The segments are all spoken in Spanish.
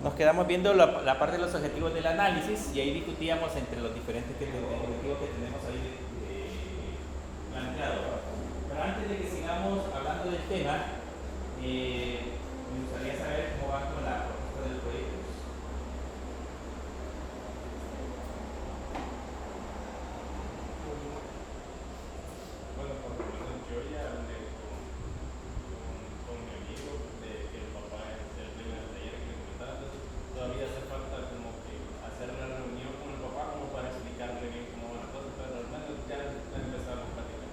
nos quedamos viendo la parte de los objetivos del análisis y ahí discutíamos entre los diferentes objetivos que tenemos ahí planteados. Pero antes de que sigamos hablando del tema, me gustaría saber cómo va con la propuesta del proyecto. Bueno, por lo menos yo ya hablé con mi amigo de que el papá es el primer taller que le comentaba, entonces todavía hace falta como que hacer una reunión con el papá como para explicarle bien cómo van las cosas, pero al menos ya empezamos a platicar.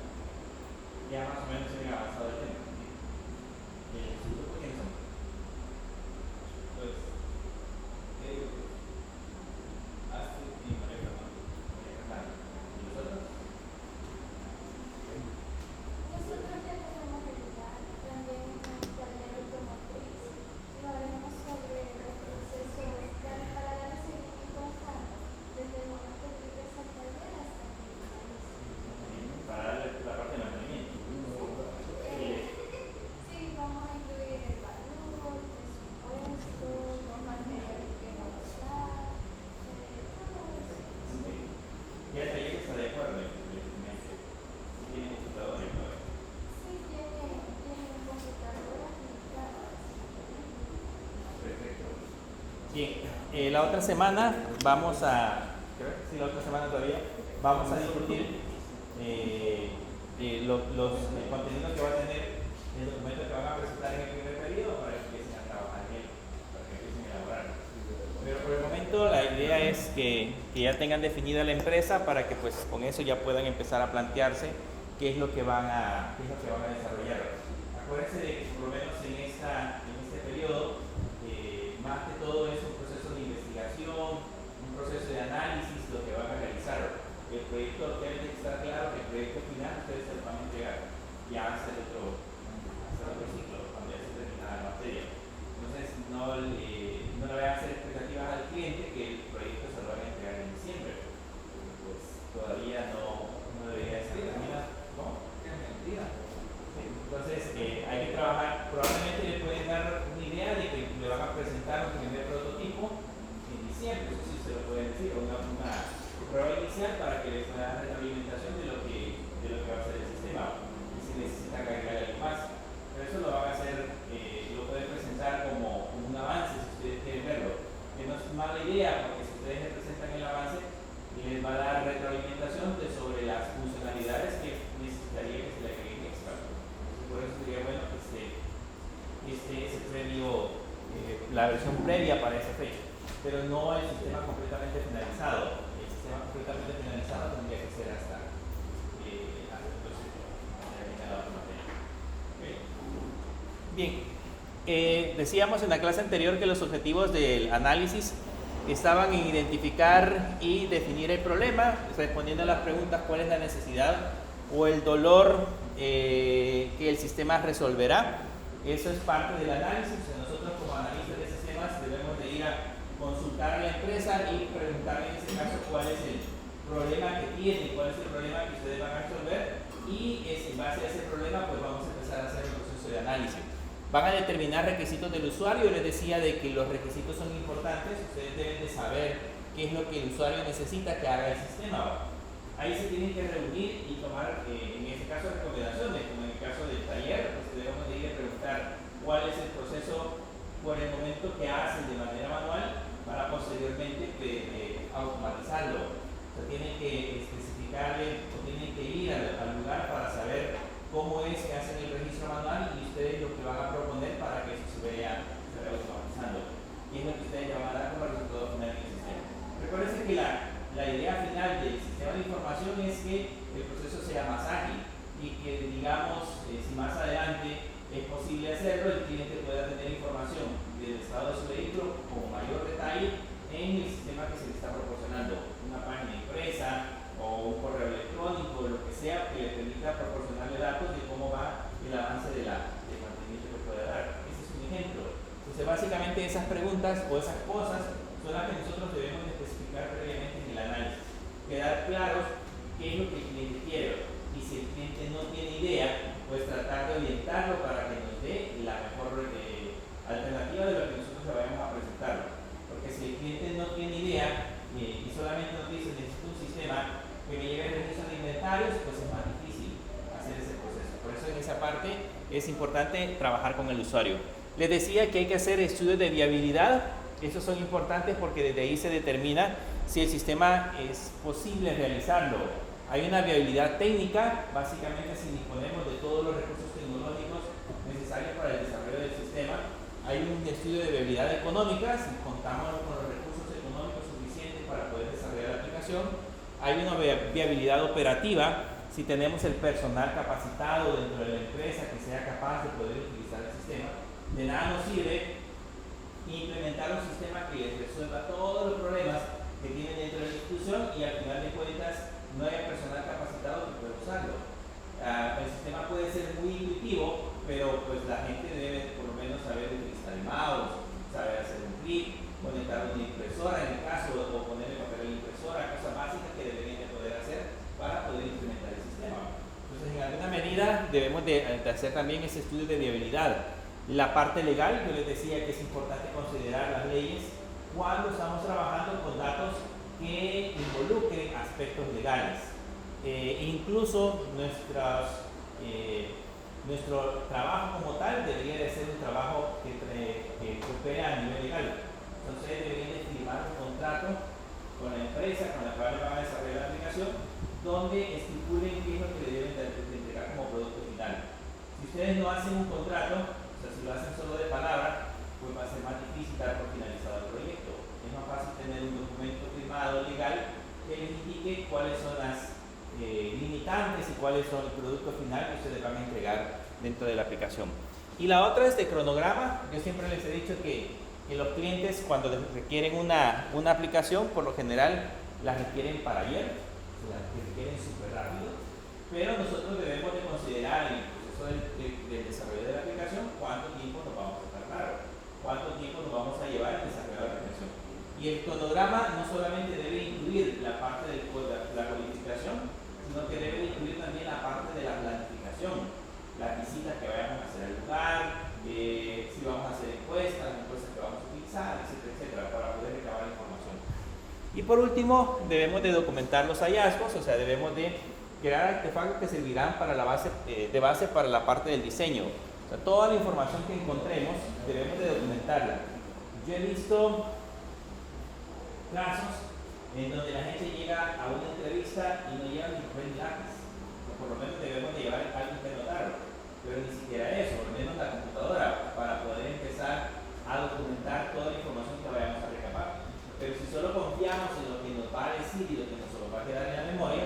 Ya más o menos se ha avanzado el tema. ¿Sus grupos quiénes son? Pues, Astrid y María Fernanda. ¿Y los otros? Nosotros ya tenemos habilidad también en el taller automotriz y hablaremos sobre los procesos para dar seguimiento desde el momento que empieza el taller hasta que finalice. Para darle la parte de mantenimiento. Sí, vamos a incluir el valor, presupuesto, los materiales que va a usar, todo eso. Ya el taller está de acuerdo evidentemente. Tiene computadora y todo. Sí, tiene computadoras y cámaras. Perfecto. Bien, la otra semana vamos a, creo que sí, la otra semana todavía, vamos a discutir el contenido que va a tener el documento que van a presentar en el primer periodo para que empiecen a trabajar en él, para que empiecen a elaborar. Pero por el momento la idea es que ya tengan definida la empresa para que pues con eso ya puedan empezar a plantearse qué es lo que van a desarrollar. Acuérdense de que por lo menos en este periodo, más que todo es un proceso de investigación, un proceso de análisis, lo que van a realizar. El proyecto debe de estar claro que el proyecto final ustedes se lo van a entregar ya hasta el otro ciclo, cuando ya se termina la materia. Entonces no le vayan a hacer expectativas al cliente que el proyecto se lo van a entregar en diciembre. Pues todavía no debería estar terminado. ¿Cómo? Qué mentira. Sí. Entonces hay que trabajar, probablemente le pueden dar una idea de que le van a presentar un primer prototipo en diciembre, eso sí se lo pueden decir, una prueba inicial para que les pueda dar retroalimentación de lo que va a ser el sistema y si necesitan agregar algo más. Pero eso lo van a hacer, lo pueden presentar como un avance si ustedes quieren verlo, que no es mala idea porque si ustedes les presentan el avance les va a dar retroalimentación sobre las funcionalidades que necesitaría que se le agreguen extra. Por eso sería bueno que ese previo, la versión previa para esa fecha, pero no el sistema completamente finalizado. El sistema completamente finalizado tendría que ser hasta el próximo, terminar la otra materia. ¿Okay? Bien, decíamos en la clase anterior que los objetivos del análisis estaban en identificar y definir el problema, respondiendo a las preguntas cuál es la necesidad o el dolor que el sistema resolverá. Eso es parte del análisis. Nosotros como analistas de sistemas debemos de ir a consultar a la empresa y preguntarle en ese caso cuál es el problema que tiene, cuál es el problema que ustedes van a resolver y en base a ese problema pues vamos a empezar a hacer el proceso de análisis. Van a determinar requisitos del usuario. Yo les decía de que los requisitos son importantes. Ustedes deben de saber qué es lo que el usuario necesita que haga el sistema. Ahí se tienen que reunir y tomar, en este caso, recomendaciones, como en el caso del taller, pues debemos de ir a preguntar cuál es el proceso por el momento que hacen de manera manual para posteriormente automatizarlo. O sea, tienen que especificarle o tienen que ir al lugar para saber cómo es que hacen el registro manual y ustedes lo que van a proponer para que eso se vaya automatizando. Y es lo que ustedes ya van a dar como resultado final del sistema. Recuerden que la idea final del sistema de información es que el proceso sea más ágil y que, digamos, si más adelante es posible hacerlo, el cliente pueda tener información del estado de su vehículo con mayor detalle en el sistema que se le está proporcionando, una página impresa o un correo electrónico, lo que sea que le permita proporcionarle datos de cómo va el avance del mantenimiento que pueda dar. Ese es un ejemplo. Entonces, básicamente esas preguntas o esas cosas son las que nosotros debemos especificar previamente en el análisis. Quedar claros qué es lo que el cliente quiere y si el cliente no tiene idea, pues tratar de orientarlo para que nos dé la mejor alternativa de lo que nosotros le vayamos a presentar. es importante trabajar con el usuario. Les decía que hay que hacer estudios de viabilidad. Estos son importantes porque desde ahí se determina si el sistema es posible realizarlo. Hay una viabilidad técnica, básicamente si disponemos de todos los recursos tecnológicos necesarios para el desarrollo del sistema. Hay un estudio de viabilidad económica, si contamos con los recursos económicos suficientes para poder desarrollar la aplicación. Hay una viabilidad operativa, si tenemos el personal capacitado dentro de la empresa que sea capaz de poder utilizar el sistema. De nada nos sirve implementar un sistema que resuelva todos los problemas que tiene dentro de la institución y al final de cuentas no haya personal capacitado que pueda usarlo. El sistema puede ser muy intuitivo, pero pues la gente debe por lo menos saber utilizar el mouse, saber hacer un clic, conectar una impresora en el caso, o ponerle papel a la impresora, cosas básicas que deberían de poder hacer para poder implementar el sistema. Entonces, en alguna medida debemos de hacer también ese estudio de viabilidad. La parte legal, yo les decía que es importante considerar las leyes cuando estamos trabajando con datos que involucren aspectos legales. Incluso nuestro trabajo como tal debería de ser un trabajo que opere a nivel legal. Entonces deberían de firmar un contrato con la empresa con la cual van a desarrollar la aplicación, donde estipulen qué es lo que le deben de entregar como producto final. Si ustedes no hacen un contrato, o sea, si lo hacen solo de palabra, pues va a ser más difícil dar por finalizado el proyecto. Es más fácil tener un documento firmado legal que les indique cuáles son las limitantes y cuáles son el producto final que ustedes van a entregar dentro de la aplicación. Y la otra es de cronograma. Yo siempre les he dicho que los clientes cuando requieren una aplicación, por lo general la requieren para ayer, la requieren súper rápido, pero nosotros debemos de considerar en el proceso del desarrollo de la aplicación cuánto tiempo nos vamos a tardar, cuánto tiempo nos vamos a llevar en desarrollar la aplicación. Y el cronograma no solamente debe incluir la parte de la codificación, sino que debe incluir también la parte de la planificación, las visitas que vayamos a hacer al lugar, si vamos a hacer encuestas que vamos a utilizar, etcétera, etcétera, para poder recabar información. Y por último, debemos de documentar los hallazgos, o sea, debemos de crear artefactos que servirán para de base para la parte del diseño. O sea, toda la información que encontremos debemos de documentarla. Yo he visto casos en donde la gente llega a una entrevista y no lleva ni papel ni lápiz. O por lo menos debemos de llevar algo que anotarlo, pero ni siquiera eso, al menos la computadora, para poder empezar a documentar toda la información que vayamos a recabar. Pero si solo confiamos en lo que nos va a decir y lo que nos va a quedar en la memoria,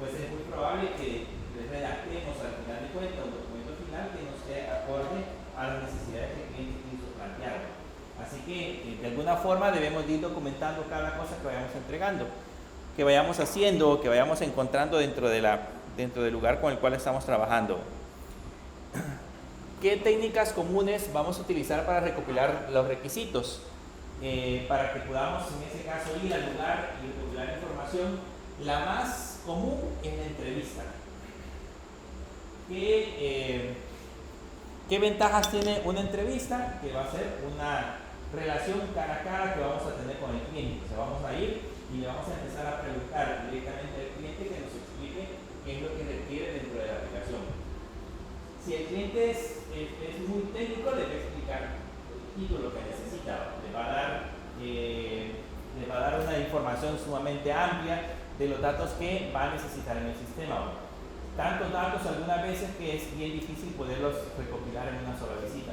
pues es muy probable que redactemos al final de cuentas un documento final que nos esté acorde a las necesidades que el cliente quiso plantear. Así que de alguna forma debemos ir documentando cada cosa que vayamos entregando, que vayamos haciendo, que vayamos encontrando dentro del lugar con el cual estamos trabajando. ¿Qué técnicas comunes vamos a utilizar para recopilar los requisitos? Para que podamos en ese caso ir al lugar y recopilar información. La más común es la entrevista. ¿Qué ventajas tiene una entrevista? Que va a ser una relación cara a cara que vamos a tener con el cliente. O sea, vamos a ir y le vamos a empezar a preguntar directamente al cliente que nos explique qué es lo que requiere dentro de la aplicación. Si el cliente es muy técnico, le va a explicar lo que necesita. Le va a dar una información sumamente amplia de los datos que va a necesitar en el sistema. Tantos datos algunas veces que es bien difícil poderlos recopilar en una sola visita.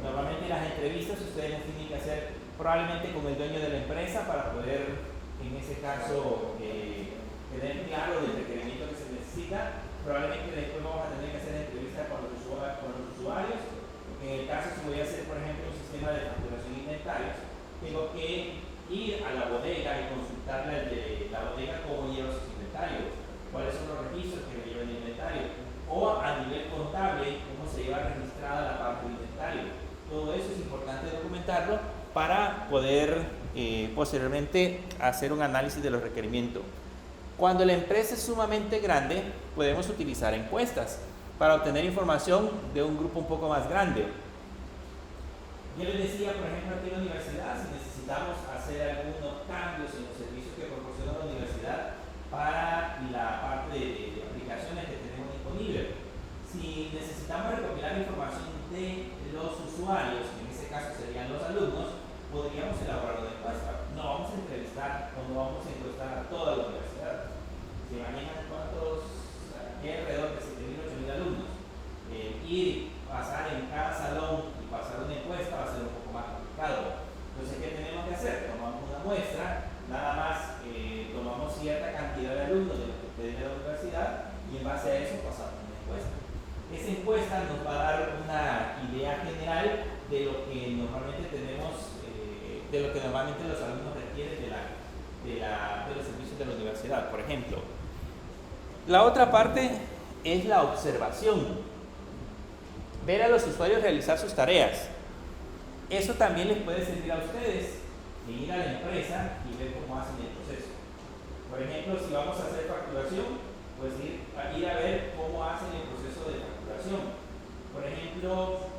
Normalmente las entrevistas ustedes las tienen que hacer probablemente con el dueño de la empresa para poder, en ese caso, tener claro el requerimiento que se necesita. Probablemente después vamos a tener que hacer entrevistas con los usuarios. En el caso, si voy a hacer, por ejemplo, un sistema de facturación de inventarios, tengo que ir a la bodega y consultarle al de la bodega cómo lleva sus inventarios, cuáles son los registros que me lleva el inventario, o a nivel contable, cómo se lleva registrada la parte del inventario. Todo eso es importante documentarlo para poder posteriormente hacer un análisis de los requerimientos. Cuando la empresa es sumamente grande, podemos utilizar encuestas para obtener información de un grupo un poco más grande. Yo les decía, por ejemplo, aquí en la universidad, si necesitamos hacer algunos cambios en los servicios que proporciona la universidad para la parte de aplicaciones que tenemos disponibles. Si necesitamos recopilar información podríamos elaborar una encuesta. No vamos a entrevistar o no vamos a encuestar a toda la universidad. Se imaginan cuántos, hay alrededor de 7.000, 8.000 alumnos. Ir, pasar en cada salón y pasar una encuesta va a ser un poco más complicado. Entonces, ¿qué tenemos que hacer? Tomamos una muestra, nada más tomamos cierta cantidad de alumnos de los que ustedes de la universidad y en base a eso pasamos una encuesta. Esa encuesta nos va a dar una idea general de lo que normalmente tenemos, de lo que normalmente los alumnos requieren de los servicios de la universidad. Por ejemplo, la otra parte es la observación. Ver a los usuarios realizar sus tareas. Eso también les puede servir a ustedes de ir a la empresa y ver cómo hacen el proceso. Por ejemplo, si vamos a hacer facturación, pues ir a ver cómo hacen el proceso de facturación. Por ejemplo,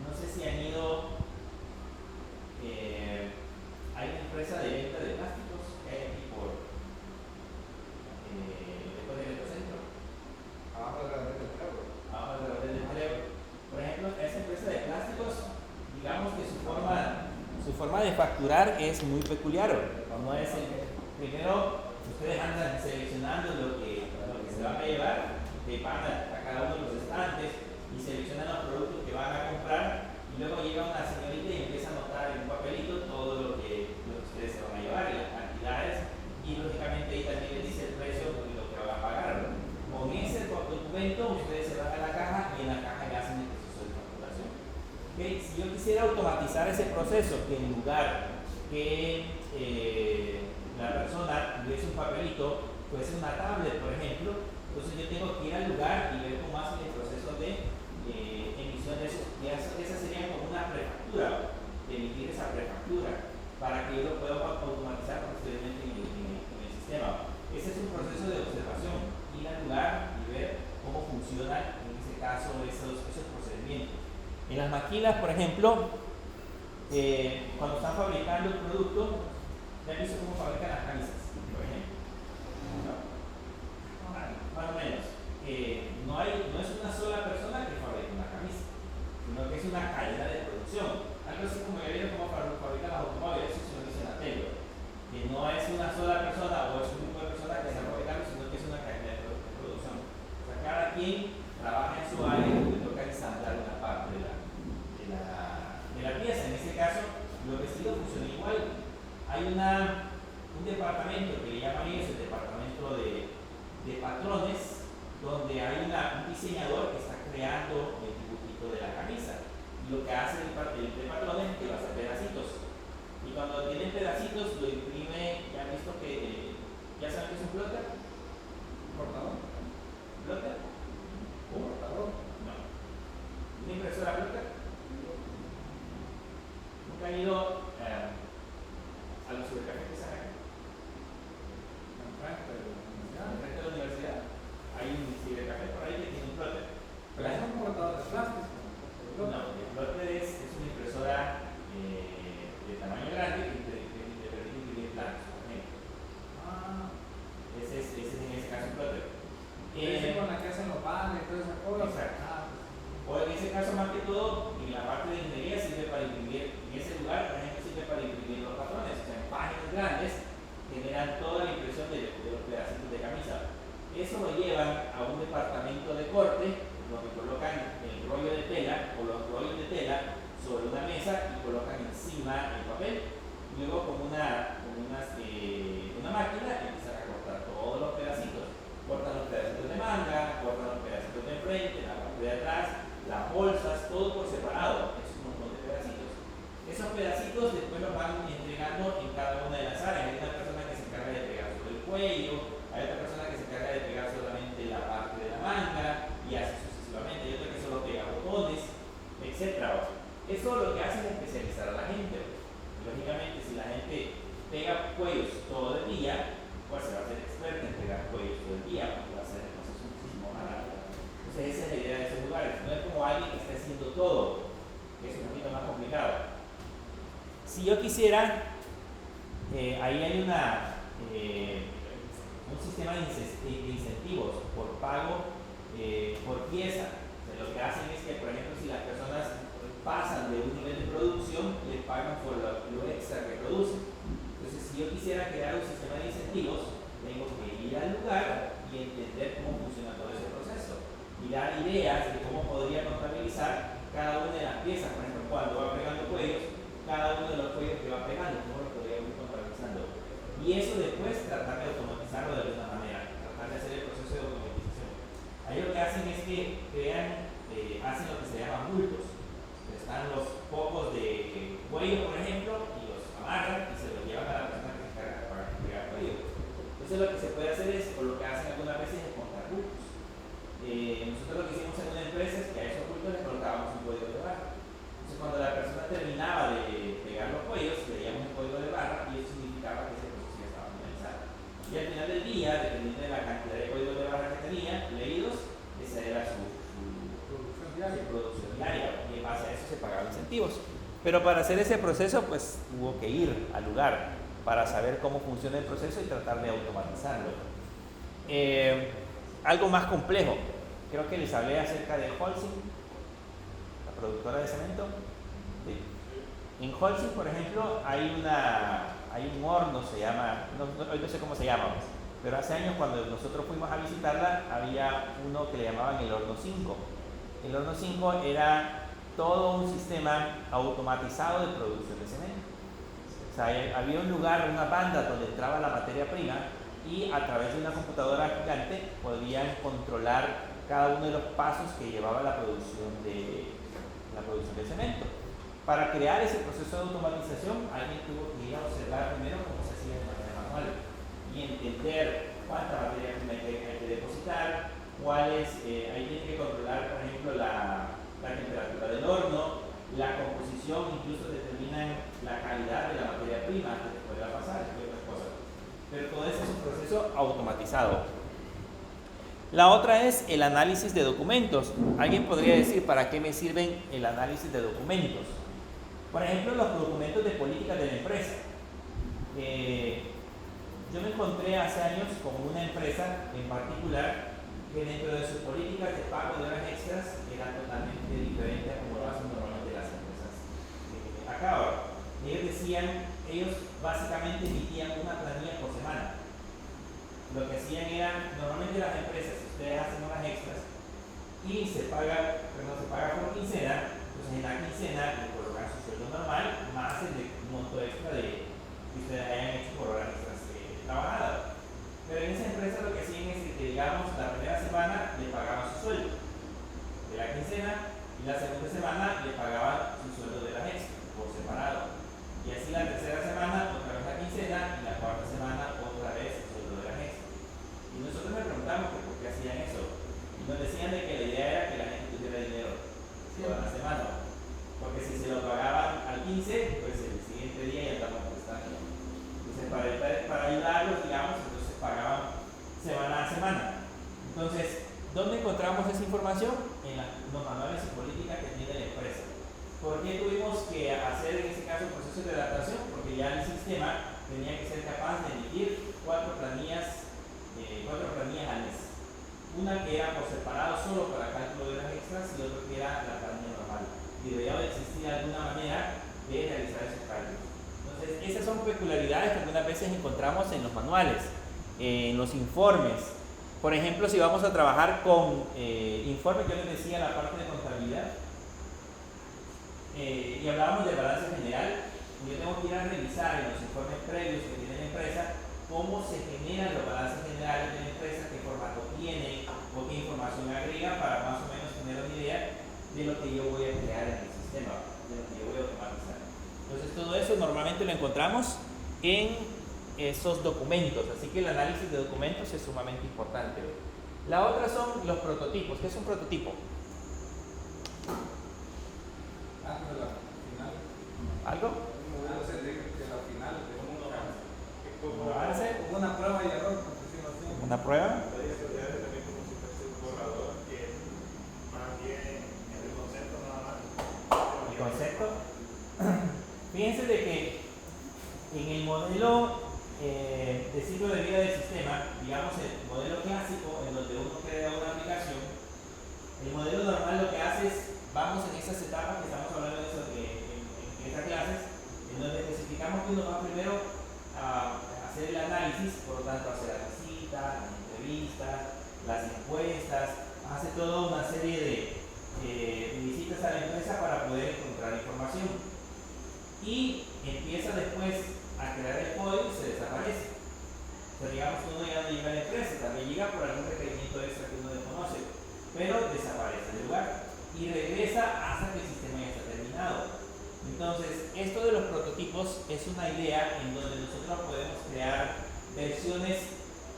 no sé si han ido, hay una empresa de venta de plásticos que hay aquí después del Ecocentro. Abajo de la red del carro. Abajo de la red del empleo. Por ejemplo, esa empresa de plásticos, digamos que su forma de facturar es muy peculiar. No es primero, ustedes andan seleccionando lo que se van a llevar, van a cada uno de los estantes y seleccionan los productos que van a comprar y luego llega una señorita y empieza a anotar en un papelito todo lo que ustedes se van a llevar y las cantidades y lógicamente ahí también les dice el precio de lo que van a pagar. Con ese documento ustedes se van a la caja y en la caja ya hacen el proceso de facturación. ¿Okay? Si yo quisiera automatizar ese proceso, que en lugar que la persona tuviese un papelito, fuese una tablet, por ejemplo, entonces yo tengo que ir al lugar y ver cómo hacen el proceso de emisión de esos. Esa sería como una prefactura, de emitir esa prefactura, para que yo lo pueda automatizar posteriormente en el sistema. Ese es un proceso de observación, ir al lugar y ver cómo funcionan en ese caso esos procedimientos. En las maquilas, por ejemplo, cuando están fabricando el producto, ¿ya han visto cómo fabrican las camisas, por ejemplo? ¿No? Más o menos. No es una sola persona que fabrica una camisa, sino que es una cadena de producción. Algo así como ya vieron cómo fabrican los automóviles, eso se lo dice Natello. Que no es una sola persona o es un grupo de personas que están fabricando, sino que es una cadena de producción. O sea, cada quien trabaja en su área y le toca ensamblar una parte de la pieza. En este caso, los vestidos funcionan igual. Hay un departamento que le llaman ellos el departamento de patrones, donde hay un diseñador que está creando el dibujito de la camisa. Y lo que hace el de patrones es que lo hace pedacitos. Y cuando tienen pedacitos, lo imprime. ¿Ya han visto que ya saben que es un plotter? ¿Cortador? ¿Plotter? ¿Un cortador? No. ¿Una impresora plotter? Nunca han ido a los supercafés que están aquí. Enfrente de la universidad. Frente a la universidad hay un cibercafé por ahí que tiene un plotter. Pero es un cortador de plástico. No, el plotter es una impresora de tamaño grande que te permite imprimir planos, por ejemplo. Ese es en ese caso un plotter. Es con la que hacen los panes y todas esas cosas. Exacto. O en ese caso, más que todo, en la parte de ingeniería sirve para imprimir, en ese lugar, por ejemplo, sirve para imprimir los patrones. O sea, en páginas grandes generan toda la impresión de los pedacitos de camisa. Eso lo llevan a un departamento de corte, donde colocan el rollo de tela o los rollos de tela sobre una mesa y colocan encima el papel. Luego con una máquina empiezan a cortar todos los pedacitos. Cortan los pedacitos de manga, cortan los pedacitos de enfrente, la parte de atrás, las bolsas, todo por separado. Es un montón de pedacitos. Esos pedacitos después los van entregando en cada una de las áreas. Hay una persona que se encarga de pegar sobre el cuello, hay otra persona que se encarga de pegar solamente la parte de la manga y así sucesivamente. Hay otra que solo pega botones, etc. Eso lo que hace es especializar a la gente. Lógicamente, si la gente pega cuellos todo el día, pues se va a hacer experta en pegar cuellos todo el día, porque va a hacer el proceso muchísimo más rápido. Entonces esa es la idea de esos lugares. No es como alguien que esté haciendo todo, que es un poquito más complicado. Si yo quisiera, ahí hay un sistema de incentivos por pago por pieza. O sea, lo que hacen es que, por ejemplo, si las personas pasan de un nivel de producción, les pagan por lo extra que producen. Entonces, si yo quisiera crear un sistema de incentivos, tengo que ir al lugar y entender cómo funciona todo ese proceso y dar ideas de cómo podría contabilizar cada una de las piezas. Por ejemplo, cuando va pegando cuellos, cada uno de los cuellos que va pegando, cómo lo podría ir contabilizando. Y eso después tratar de automatizarlo de alguna manera, tratar de hacer el proceso de automatización. Ahí lo que hacen es que hacen lo que se llama bultos. Están los pocos de cuello, por ejemplo, y los amarran y se los llevan a la persona que se encarga para pegar cuello. Entonces lo que se puede hacer es, o lo que hacen algunas veces es contar bultos. Nosotros lo que hicimos en una empresa es que a esos bultos les colocábamos un código de barra. Entonces cuando la persona terminaba de pegar los cuellos, leíamos un código de barra y eso significaba que ese proceso ya estaba finalizado. Y al final del día, dependiendo de la cantidad de códigos de barra que tenía leídos, esa era su producción diaria, y en base a eso se pagaban incentivos. Pero para hacer ese proceso, pues hubo que ir al lugar para saber cómo funciona el proceso y tratar de automatizarlo. Algo más complejo, creo que les hablé acerca de Holcim, la productora de cemento. Sí. En Holcim, por ejemplo, hay un horno, se llama, hoy no sé cómo se llama, pero hace años cuando nosotros fuimos a visitarla, había uno que le llamaban el horno 5. El horno 5 era todo un sistema automatizado de producción de cemento. O sea, había un lugar, una banda donde entraba la materia prima y a través de una computadora gigante podían controlar cada uno de los pasos que llevaba la producción de cemento. Para crear ese proceso de automatización, alguien tuvo que ir a observar primero cómo se hacía de manera manual y entender cuánta materia prima hay que depositar, ahí tiene que controlar, por ejemplo, la temperatura del horno, la composición, incluso determinan la calidad de la materia prima antes de poderla pasar y otras cosas. Pero todo eso es un proceso automatizado. La otra es el análisis de documentos. Alguien podría decir, ¿para qué me sirven el análisis de documentos? Por ejemplo, los documentos de política de la empresa. Yo me encontré hace años con una empresa en particular que dentro de sus políticas de pago de horas extras era totalmente diferente a como lo hacen normalmente las empresas acá ahora. Ellos básicamente emitían una planilla por semana. Lo que hacían era, normalmente las empresas, ustedes hacen horas extras y se paga por quincena, entonces en la quincena le colocan su sueldo normal más el monto extra que ustedes hayan hecho por horas extras trabajadas. Pero en esa empresa lo que hacían es que, digamos, la primera semana le pagaban su sueldo de la quincena y la segunda semana le pagaban su sueldo de las extras por separado. Y así la tercera semana otra vez la quincena y la cuarta semana otra vez el sueldo de las extras. Y nosotros me preguntamos que por qué hacían eso. Y nos decían de que la idea era que la gente tuviera dinero toda la semana. Porque si se lo pagaban al 15, pues el siguiente día ya estaban prestando. Entonces para ayudarlos, digamos, entonces pagaban semana a semana. Entonces, ¿dónde encontramos esa información? En los manuales y políticas que tiene la empresa. ¿Por qué tuvimos que hacer en ese caso un proceso de adaptación? Porque ya el sistema tenía que ser capaz de emitir 4 planillas al mes. Una que era por separado solo para cálculo de las extras y otra que era la planilla normal. Y debería de existir alguna manera de realizar esos cálculos. Entonces, esas son peculiaridades que algunas veces encontramos en los manuales, en los informes. Por ejemplo, si vamos a trabajar con informes, yo les decía la parte de contabilidad, y hablábamos de balance general, yo tengo que ir a revisar en los informes previos que tiene la empresa cómo se generan los balances generales de la empresa, qué formato tiene o qué información agrega para más o menos tener una idea de lo que yo voy a crear en el sistema, de lo que yo voy a automatizar. Entonces todo eso normalmente lo encontramos en esos documentos, así que el análisis de documentos es sumamente importante. La otra son los prototipos. ¿Qué es un prototipo? ¿Algo? ¿Un avance? Como una prueba y error. ¿Una prueba? ¿El concepto? Fíjense de que en el modelo de ciclo de vida del sistema, digamos el modelo clásico en donde uno crea una aplicación, el modelo normal lo que hace es vamos en esas etapas que estamos hablando de eso, en estas clases, en donde especificamos que uno va primero a hacer el análisis, por lo tanto hacer la visita, las entrevistas, las encuestas, hace toda una serie de visitas a la empresa para poder encontrar información. Y empieza después a crear el código y se desaparece. Pero digamos que uno ya no llega a la empresa, también llega por algún requerimiento extra que uno desconoce, pero desaparece del lugar y regresa hasta que el sistema ya está terminado. Entonces, esto de los prototipos es una idea en donde nosotros podemos crear versiones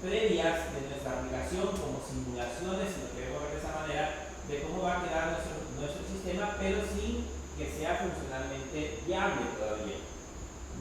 previas de nuestra aplicación como simulaciones, si lo queremos ver de esa manera, de cómo va a quedar nuestro sistema, pero sin que sea funcionalmente viable todavía.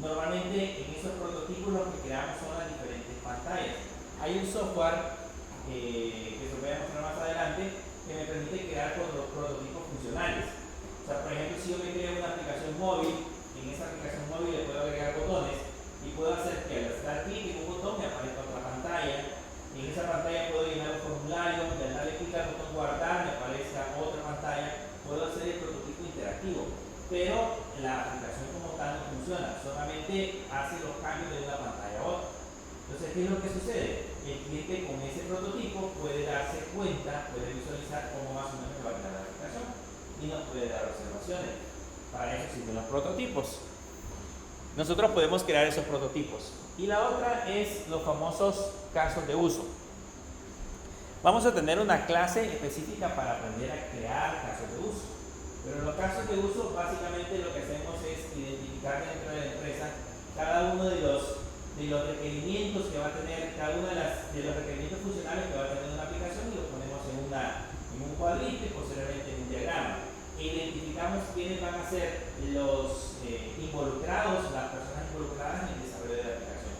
Normalmente en esos prototipos lo que creamos son las diferentes pantallas. Hay un software que se voy a mostrar más adelante que me permite crear prototipos funcionales. O sea, por ejemplo, si yo me creo una aplicación móvil, en esa aplicación móvil le puedo agregar botones y puedo hacer que al dar clic en un botón me aparezca otra pantalla. Y en esa pantalla puedo llenar un formulario, y al darle clic al botón guardar me aparezca otra pantalla. Puedo hacer el prototipo interactivo, pero la aplicación como tal no funciona, solamente hace los cambios de una pantalla a otra. Entonces, ¿qué es lo que sucede? El cliente con ese prototipo puede darse cuenta, puede visualizar cómo más o menos va a quedar la aplicación y nos puede dar observaciones. Para eso sirven los prototipos. Nosotros podemos crear esos prototipos. Y la otra es los famosos casos de uso. Vamos a tener una clase específica para aprender a crear casos de uso. Pero en los casos de uso, básicamente lo que hacemos es identificar dentro de la empresa cada uno de los requerimientos que va a tener, cada uno de los requerimientos funcionales que va a tener una aplicación y lo ponemos en un cuadrito y posteriormente en un diagrama. E identificamos quiénes van a ser los involucrados, las personas involucradas en el desarrollo de la aplicación.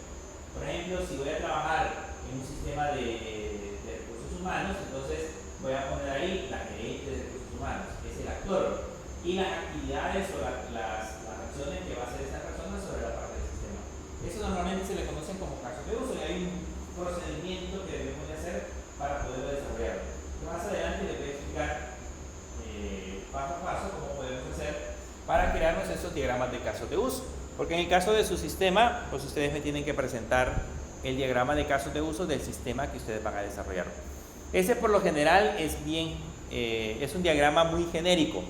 Por ejemplo, si voy a trabajar en un sistema de recursos humanos, entonces voy a poner ahí la gerente de recursos humanos, que es el actor, y las actividades o las acciones que va a hacer esa persona sobre la parte del sistema. Eso normalmente se le conocen como casos de uso y hay un procedimiento que debemos de hacer para poderlo desarrollar. Más adelante les voy a explicar paso a paso cómo podemos hacer para crearnos esos diagramas de casos de uso. Porque en el caso de su sistema, pues ustedes me tienen que presentar el diagrama de casos de uso del sistema que ustedes van a desarrollar. Ese por lo general es un diagrama muy genérico.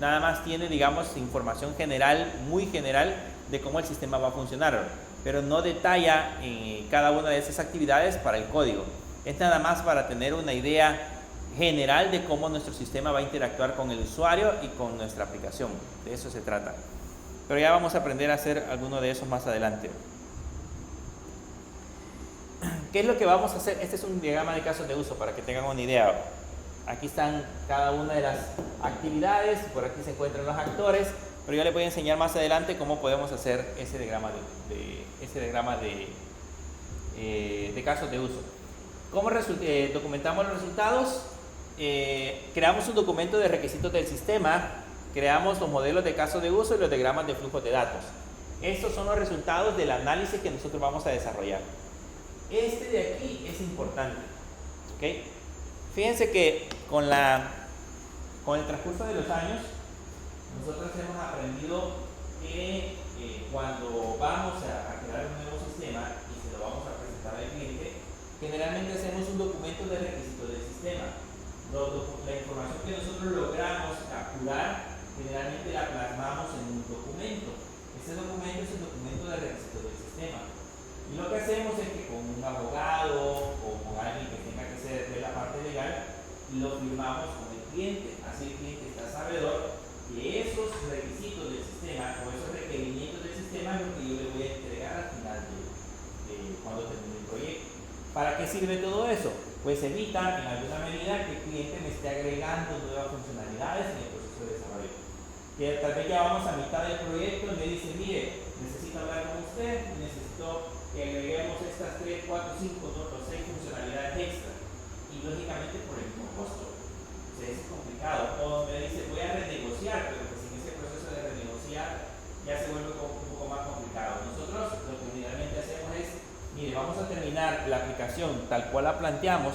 Nada más tiene, digamos, información general, muy general, de cómo el sistema va a funcionar, pero no detalla cada una de esas actividades para el código. Es nada más para tener una idea general de cómo nuestro sistema va a interactuar con el usuario y con nuestra aplicación. De eso se trata. Pero ya vamos a aprender a hacer alguno de esos más adelante. ¿Qué es lo que vamos a hacer? Este es un diagrama de casos de uso para que tengan una idea. Aquí están cada una de las actividades, por aquí se encuentran los actores, pero yo les voy a enseñar más adelante cómo podemos hacer ese diagrama de casos de uso. ¿Cómo documentamos los resultados? Creamos un documento de requisitos del sistema, creamos los modelos de casos de uso y los diagramas de flujos de datos. Estos son los resultados del análisis que nosotros vamos a desarrollar. Este de aquí es importante, ¿ok? Fíjense que con el transcurso de los años, nosotros hemos aprendido que cuando vamos a crear un nuevo sistema y se lo vamos a presentar al cliente, generalmente hacemos un documento de requisitos del sistema. La información que nosotros logramos capturar, generalmente la plasmamos en un documento. Ese documento es el documento de requisitos del sistema. Y lo que hacemos es que con un abogado o con alguien que tenga que ser de la parte legal, lo firmamos con el cliente. Así el cliente está sabedor que esos requisitos del sistema o esos requerimientos del sistema es lo que yo le voy a entregar al final de cuando termine el proyecto. ¿Para qué sirve todo eso? Pues evita en alguna medida que el cliente me esté agregando nuevas funcionalidades en el proceso de desarrollo. Que tal vez ya vamos a mitad del proyecto y me dice, mire, necesito hablar con usted, necesito que agreguemos estas 3, 4, 5 o 6 funcionalidades extra. Y lógicamente por el mismo costo. Entonces es complicado. O me dice, voy a renegociar, pero pues en ese proceso de renegociar ya se vuelve un poco más complicado. Nosotros lo que generalmente hacemos es, mire, vamos a terminar la aplicación tal cual la planteamos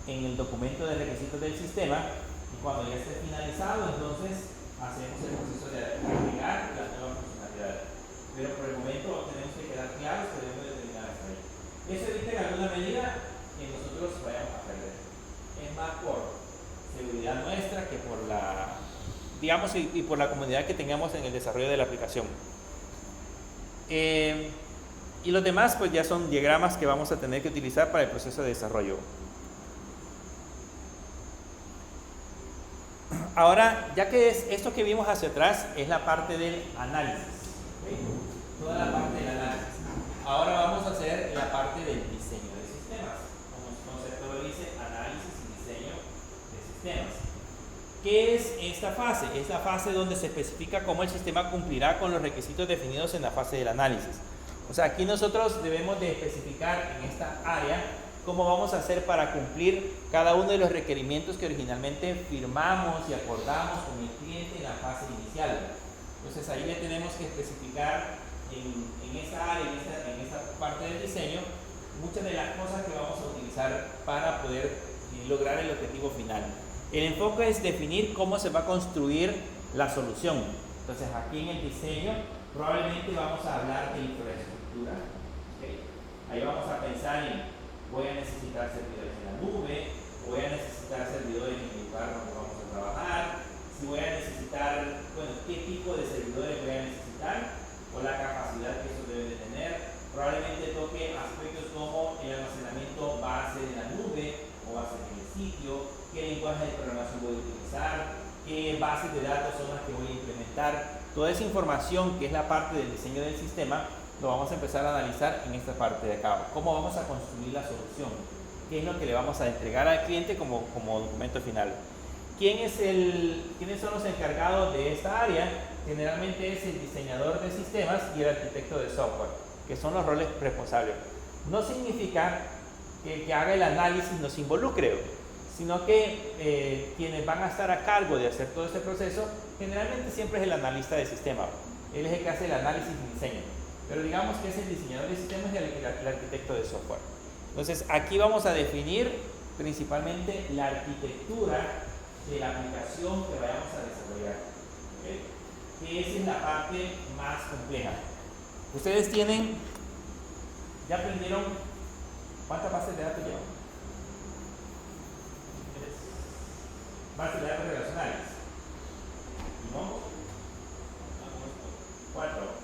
en el documento de requisitos del sistema Y cuando ya esté finalizado, entonces hacemos el proceso de agregar las nuevas funcionalidades. Pero por el momento tenemos que quedar claros que debemos de terminar hasta ahí. Eso evita en alguna medida que nosotros vayamos a perder. Es más por seguridad nuestra que por la, digamos, y por la comodidad que tengamos en el desarrollo de la aplicación. Y los demás pues ya son diagramas que vamos a tener que utilizar para el proceso de desarrollo. Ahora, ya que es esto que vimos hacia atrás es la parte del análisis, ¿okay? Toda la parte del análisis. Ahora vamos a hacer la parte del diseño de sistemas. Como su concepto lo dice, análisis y diseño de sistemas. ¿Qué es esta fase? Es la fase donde se especifica cómo el sistema cumplirá con los requisitos definidos en la fase del análisis. O sea, aquí nosotros debemos de especificar en esta área cómo vamos a hacer para cumplir cada uno de los requerimientos que originalmente firmamos y acordamos con el cliente en la fase inicial. Entonces ahí le tenemos que especificar en esta área, en esta parte del diseño, muchas de las cosas que vamos a utilizar para poder lograr el objetivo final. El enfoque es definir cómo se va a construir la solución. Entonces aquí en el diseño probablemente vamos a hablar de infraestructura. ¿Okay? Ahí vamos a pensar en voy a necesitar servidores en la nube, voy a necesitar servidores en el lugar donde vamos a trabajar, si voy a necesitar, bueno, qué tipo de servidores voy a necesitar o la capacidad que eso debe de tener. Probablemente toque aspectos como el almacenamiento va a ser en la nube o va a ser en el sitio, qué lenguaje de programación voy a utilizar, qué bases de datos son las que voy a implementar. Toda esa información que es la parte del diseño del sistema lo vamos a empezar a analizar en esta parte de acá. ¿Cómo vamos a construir la solución? ¿Qué es lo que le vamos a entregar al cliente como documento final? ¿Quiénes son los encargados de esta área? Generalmente es el diseñador de sistemas y el arquitecto de software, que son los roles responsables. No significa que el que haga el análisis nos involucre, sino que quienes van a estar a cargo de hacer todo este proceso, generalmente siempre es el analista de sistema. Él es el que hace el análisis y diseño. Pero digamos que es el diseñador de sistemas y el arquitecto de software. Entonces aquí vamos a definir principalmente la arquitectura de la aplicación que vayamos a desarrollar. ¿Okay? Que esa es la parte más compleja. Ustedes ya aprendieron cuántas bases de datos llevan. Bases de datos relacionales. ¿No? 4.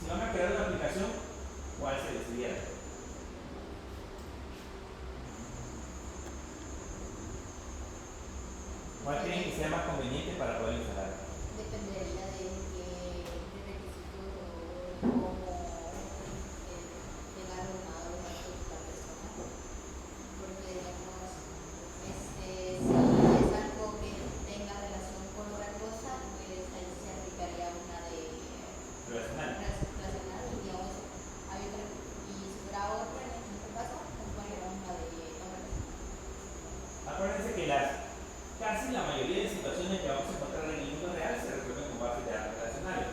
Si van a crear una aplicación, ¿cuál se decidiera? ¿Cuál creen que sea más conveniente para poder instalar? Dependería de qué requisitos o cómo tenga normado los datos de la persona. Porque, digamos, si es algo que tenga relación con otra cosa, pues ahí se aplicaría una de Relacional. y digamos, hay otra, y si fuera otra, en este caso, pues pondría una de no relacional. Acuérdense que casi la mayoría de situaciones que vamos a encontrar en el mundo real se resuelven con bases de datos relacionales.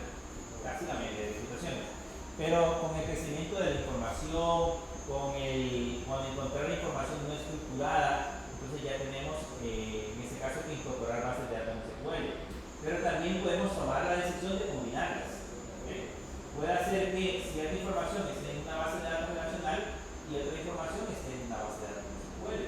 Casi la mayoría de situaciones. Pero con el crecimiento de la información, con encontrar la información no estructurada, entonces ya tenemos en ese caso que incorporar bases de datos en SQL. Pero también podemos tomar la decisión de combinarlas. ¿Okay? Puede hacer que cierta información esté en una base de datos relacional y otra información esté en una base de datos en SQL.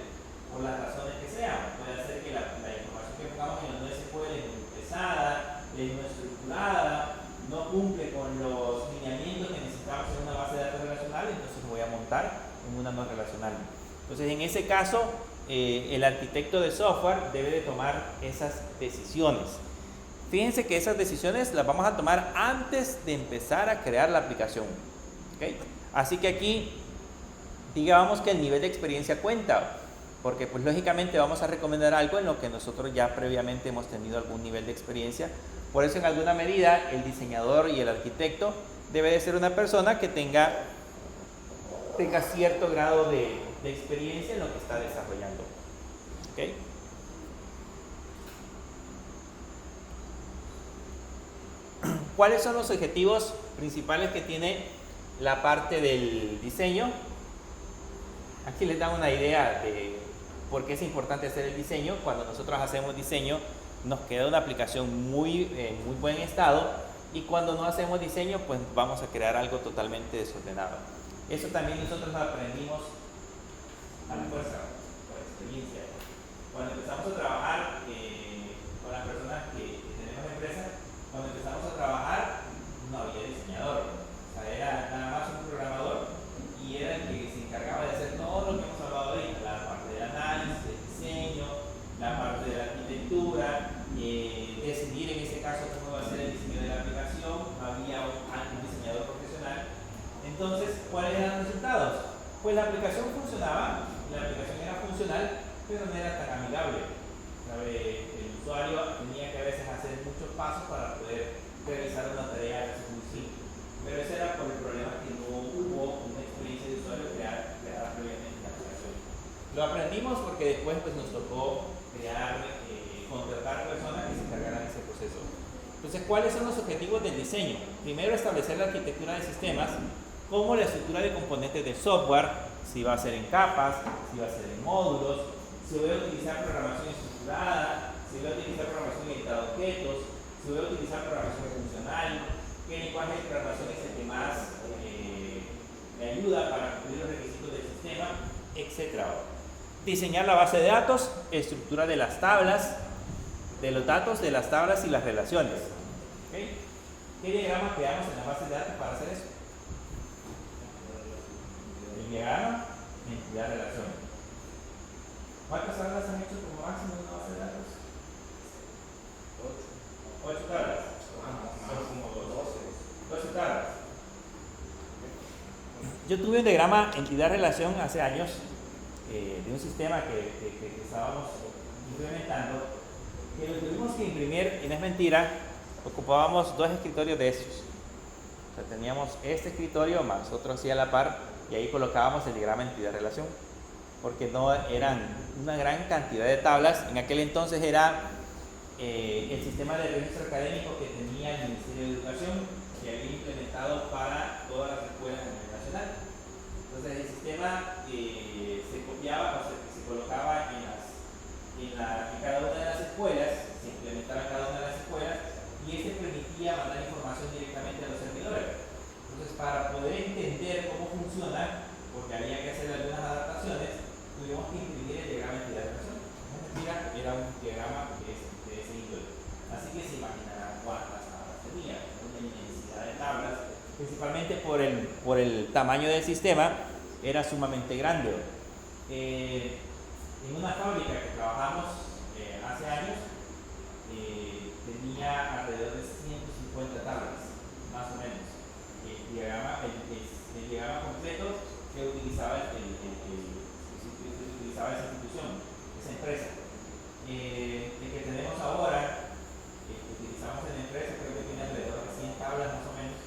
Por las razones que sean. Puede hacer que la información que pongamos en el NoSQL es muy pesada, es no estructurada, no cumple con los lineamientos que necesitamos en una base de datos relacional, entonces lo voy a montar en una no relacional. Entonces en ese caso, el arquitecto de software debe de tomar esas decisiones. Fíjense que esas decisiones las vamos a tomar antes de empezar a crear la aplicación. ¿Okay? Así que aquí, digamos que el nivel de experiencia cuenta. Porque pues lógicamente vamos a recomendar algo en lo que nosotros ya previamente hemos tenido algún nivel de experiencia. Por eso en alguna medida el diseñador y el arquitecto debe de ser una persona que tenga cierto grado de experiencia en lo que está desarrollando. ¿Okay? ¿Cuáles son los objetivos principales que tiene la parte del diseño? Aquí les da una idea ¿Por qué es importante hacer el diseño? Cuando nosotros hacemos diseño nos queda una aplicación muy buen estado, y cuando no hacemos diseño pues vamos a crear algo totalmente desordenado. Eso también nosotros aprendimos a la fuerza, por experiencia. Cuando empezamos a trabajar con las personas que tenemos empresas, cuando empezamos a trabajar no había diseñador, o sea, era nada más un programador, y era el que se encargaba de hacer todo lo que hemos hablado ahorita, la parte del análisis, del diseño, la parte de la arquitectura, decidir en ese caso cómo va a ser el diseño de la aplicación. Había un diseñador profesional. Entonces, ¿cuáles eran los resultados? Pues la aplicación funcionaba, la aplicación era funcional, pero no era tan amigable. El usuario tenía que a veces hacer muchos pasos para poder realizar una tarea a veces muy simple. Pero ese era por el problema que no hubo una experiencia de usuario creada previamente en la aplicación. Lo aprendimos porque después pues, nos tocó contratar personas que se encargaran de ese proceso. Entonces, ¿cuáles son los objetivos del diseño? Primero, establecer la arquitectura de sistemas, como la estructura de componentes del software, si va a ser en capas, si va a ser en módulos, si voy a utilizar programación estructurada, si voy a utilizar programación orientada a objetos, si voy a utilizar programación funcional, qué lenguaje de programación es el que más me ayuda para cumplir los requisitos del sistema, etc. Diseñar la base de datos, estructura de las tablas, de los datos, de las tablas y las relaciones. ¿Okay? ¿Qué diagrama creamos en la base de datos para hacer eso? El diagrama de entidad relación. ¿Cuántas tablas han hecho como máximo en una base de datos? 8 tablas. Como 12 tablas. Yo tuve un diagrama entidad-relación hace años de un sistema que estábamos implementando, que lo tuvimos que imprimir, y no es mentira, ocupábamos 2 escritorios de esos. O sea, teníamos este escritorio más otro así a la par, y ahí colocábamos el diagrama entidad-relación, porque no eran una gran cantidad de tablas. En aquel entonces era el sistema de registro académico que tenía el Ministerio de Educación, que había implementado para todas las escuelas a nivel nacional. Entonces el sistema se copiaba, o se colocaba en cada una de las escuelas, se implementaba en cada una de las escuelas, y este permitía mandar información directamente a los servidores. Entonces, para poder entender cómo funciona, porque había que hacer algunas adaptaciones, tuvimos que imprimir el diagrama de entidad-relación. Era un diagrama de ese índole. Así que se imaginarán cuántas tablas tenía, una inmensidad de tablas, principalmente por el tamaño del sistema, era sumamente grande. En una fábrica que trabajamos hace años, tenía alrededor de 150 tablas, más o menos. El diagrama completo que utilizaba esa institución, esa empresa. El que tenemos ahora, que utilizamos en la empresa, creo que tiene alrededor de 100 tablas más o menos,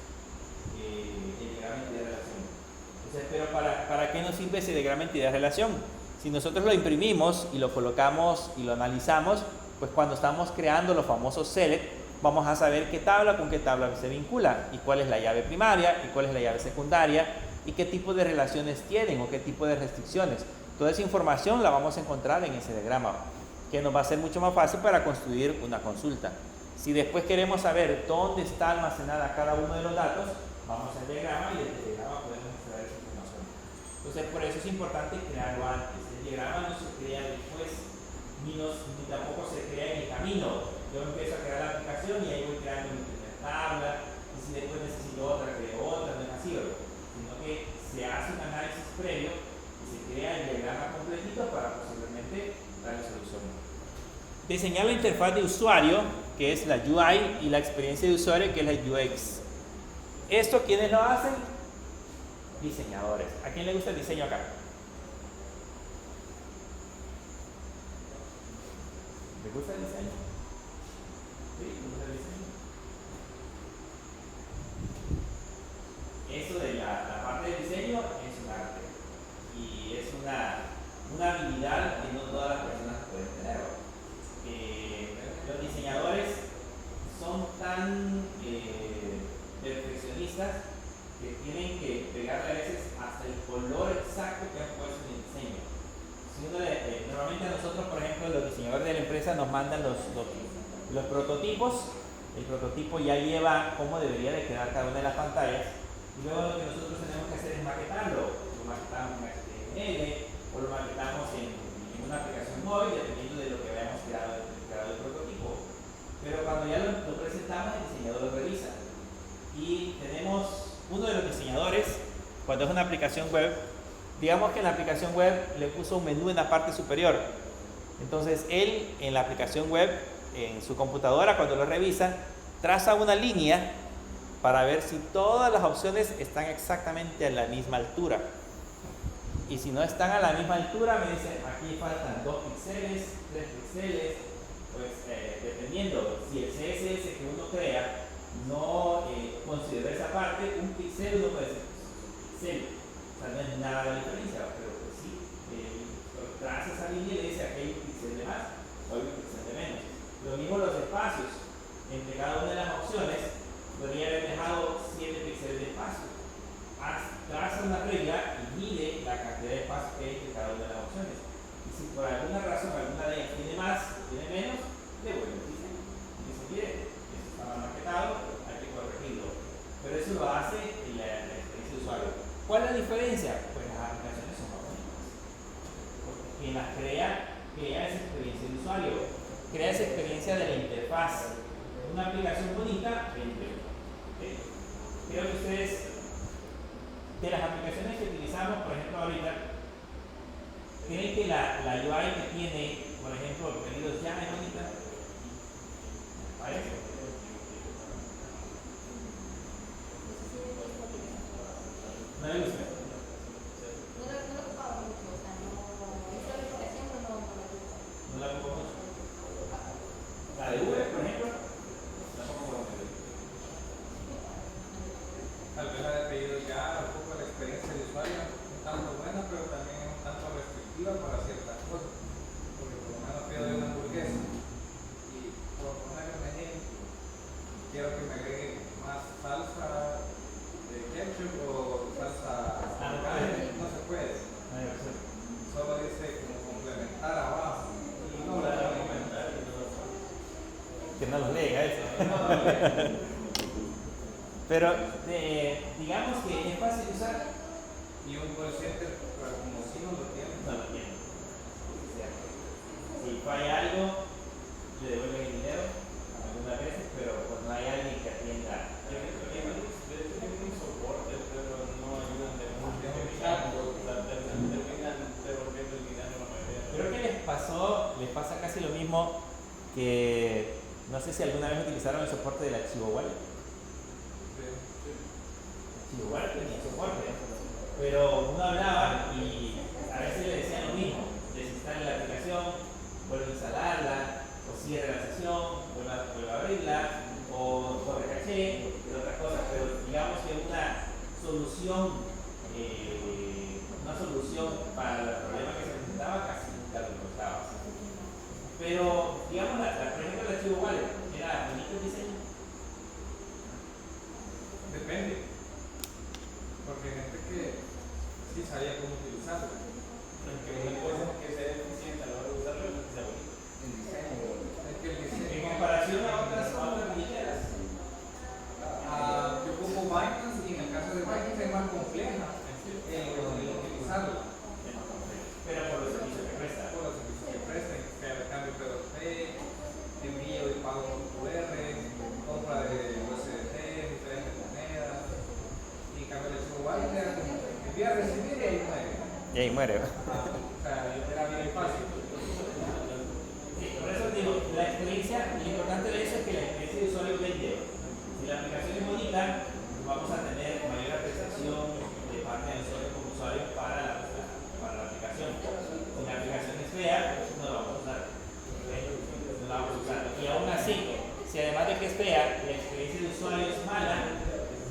el diagrama entidad-relación. Entonces, pero ¿para qué nos sirve ese diagrama entidad-relación? Si nosotros lo imprimimos y lo colocamos y lo analizamos, pues cuando estamos creando los famosos select, vamos a saber qué tabla con qué tabla se vincula, y cuál es la llave primaria, y cuál es la llave secundaria, y qué tipo de relaciones tienen o qué tipo de restricciones. Toda esa información la vamos a encontrar en ese diagrama, que nos va a ser mucho más fácil para construir una consulta. Si después queremos saber dónde está almacenada cada uno de los datos, vamos al diagrama, y desde el diagrama podemos extraer esa información. Entonces, por eso es importante crearlo antes. El diagrama no se crea después, ni tampoco se crea en el camino. Yo empiezo a crear la aplicación y ahí voy creando mi primera tabla, y si después necesito otra, creo otra, no es así, sino que se hace un análisis previo y se crea el diagrama completito para posiblemente darle solución. Diseñar la interfaz de usuario, que es la UI, y la experiencia de usuario, que es la UX. ¿Esto quiénes lo hacen? Diseñadores. ¿A quién le gusta el diseño acá? ¿Le gusta el diseño? ¿Sí? ¿Le gusta el diseño? Eso de la parte del diseño es un arte, y es una habilidad que no todas las personas pueden tener. Los diseñadores son tan perfeccionistas que tienen que pegarle a veces hasta el color exacto que han puesto en el diseño. O Normalmente a nosotros, por ejemplo, los diseñadores de la empresa nos mandan los prototipos. El prototipo ya lleva cómo debería de quedar cada una de las pantallas. Y luego lo que nosotros tenemos que hacer es maquetarlo. Lo maquetamos en HTML o lo maquetamos en una aplicación móvil, dependiendo de lo que hayamos creado el prototipo. Pero cuando ya lo presentamos, el diseñador lo revisa. Y tenemos uno de los diseñadores, cuando es una aplicación web, digamos que en la aplicación web le puso un menú en la parte superior. Entonces él en la aplicación web, en su computadora, cuando lo revisa, traza una línea para ver si todas las opciones están exactamente a la misma altura. Y si no están a la misma altura, me dice aquí faltan 2 píxeles, 3 píxeles, pues dependiendo si el CSS que uno crea no considera esa parte, un píxel uno puede decir píxel. O sea, no es nada la diferencia, pero pues sí, traza esa línea y le dice aquí hay un píxel de más o hay un píxel de menos. Lo mismo los espacios, entre cada una de las opciones podría haber dejado 7 píxeles de espacio. Traza una regla y mide la cantidad de espacio que hay entre cada una de las opciones. Y si por alguna razón alguna de ellas tiene más o tiene menos, devuelve el diseño. Y dice, mire, esto estaba maquetado, hay que corregirlo. Pero eso lo hace la experiencia de usuario. ¿Cuál es la diferencia? Pues las aplicaciones son más bonitas. Porque quien las crea esa experiencia de usuario, crea esa experiencia de la interfaz. Una aplicación bonita, creo que ustedes, de las aplicaciones que utilizamos, por ejemplo ahorita, ¿creen que la UI que tiene, por ejemplo, Pedidos Ya es bonita? ¿Parece? ¿No le gusta? No lo ocupaba mucho, o sea, no hice la aplicación, pero no la ocupaba. ¿No la ocupa mucho? ¿La de Uber, por ejemplo? Tal vez la de pedido ya, un poco la experiencia de usuario, un tanto buena, pero también un tanto restrictiva para ciertas cosas. Porque por lo menos pido de una hamburguesa y por poner un ejemplo, quiero que me agregue más salsa de ketchup o salsa carne, no se puede. Solo dice como complementar abajo. Y no la complementar. Que no los lea eso. Pero digamos que es fácil de usar. Y un call center, pero como si no lo tiene. No lo tiene. Si falla algo, le devuelven el dinero algunas veces, pero pues no hay alguien que atienda. De hecho tienen un soporte, pero no ayudan de mucho. Terminan devolviendo el dinero la mayoría. Creo que les pasa casi lo mismo que, no sé si alguna vez utilizaron el soporte del archivo wallet. Archivo wallet tenía soporte, pero uno hablaba y a veces le decían lo mismo: desinstale la aplicación, vuelve a instalarla, o cierre la sesión, vuelve a abrirla, o corre caché, y otras cosas. Pero digamos que una solución para el problema que se presentaba casi nunca lo encontraba. Pero digamos, por ejemplo, el archivo wallet era bonito el diseño. Depende. Porque hay gente que sí sabía cómo utilizarlo. Porque una cosa es que sea eficiente a la hora de usarlo y otra que sea bonito. El diseño. Es que el En diseño. comparación a otras billeteras. Yo ocupo Binance y en el caso de Binance es más compleja el utilizarlo. Pero por los servicios que presta. Por los servicios que prestan, sea de cambio P2P, envío y pago por QR, compra de USDT, diferentes monedas. Y en cambio el archivo Binance era como enviar, recibir y ahí muere. Y ahí muere. O sea, era bien fácil. Sí, por eso digo, la experiencia, lo importante de eso es que la experiencia de usuario vende. Si la aplicación es bonita, vamos a tener mayor apreciación de parte de nosotros como usuarios para la aplicación. Si la aplicación es fea, no la vamos a usar. No la vamos a usar. Y aún así, si además de que es fea, la experiencia de usuario es mala,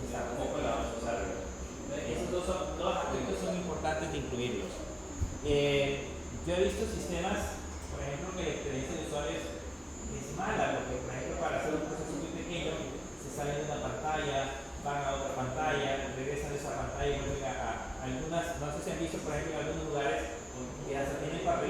tampoco la vamos a usar. Esos dos aspectos son importantes de incluirlos. Yo he visto sistemas, por ejemplo, que la experiencia de usuario es mala, porque por ejemplo para hacer un proceso muy pequeño se salen de una pantalla, van a otra pantalla, regresan de esa pantalla y vuelven a algunas, no sé si han visto por ejemplo en algunos lugares que hasta tienen papel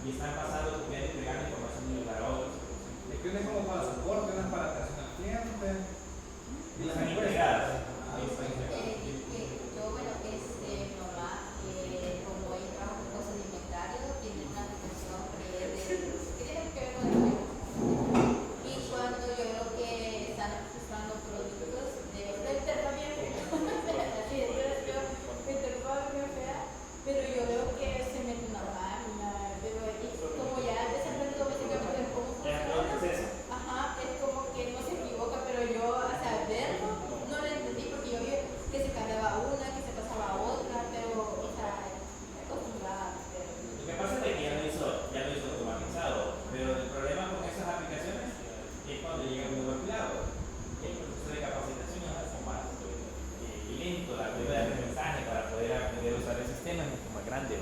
y están pasando, copiando y pegando información de un lugar a otro. Es que una es como para soporte, una es para atención al cliente. Y están integradas. Yo, bueno, mi mamá, como ella trabaja con cosas de inventario, tiene una aplicación que tiene que ver con el juego. Y cuando yo veo que están usando productos de también, así es, yo me fea, pero yo veo que se mete una máquina, pero como ya desaprendido básicamente cómo funciona, ajá, es como que no se equivoca, pero yo, o sea, verlo, no lo entendí porque yo vi que se cambiaba una, que se pasaba a otra, pero, o sea, acostumbrada. Lo que pasa es que ya lo hizo automatizado, pero el problema con esas aplicaciones es cuando llega un nuevo empleado. El proceso de capacitación es mucho más lento, la curva de aprendizaje para poder aprender a usar el sistema es mucho más grande.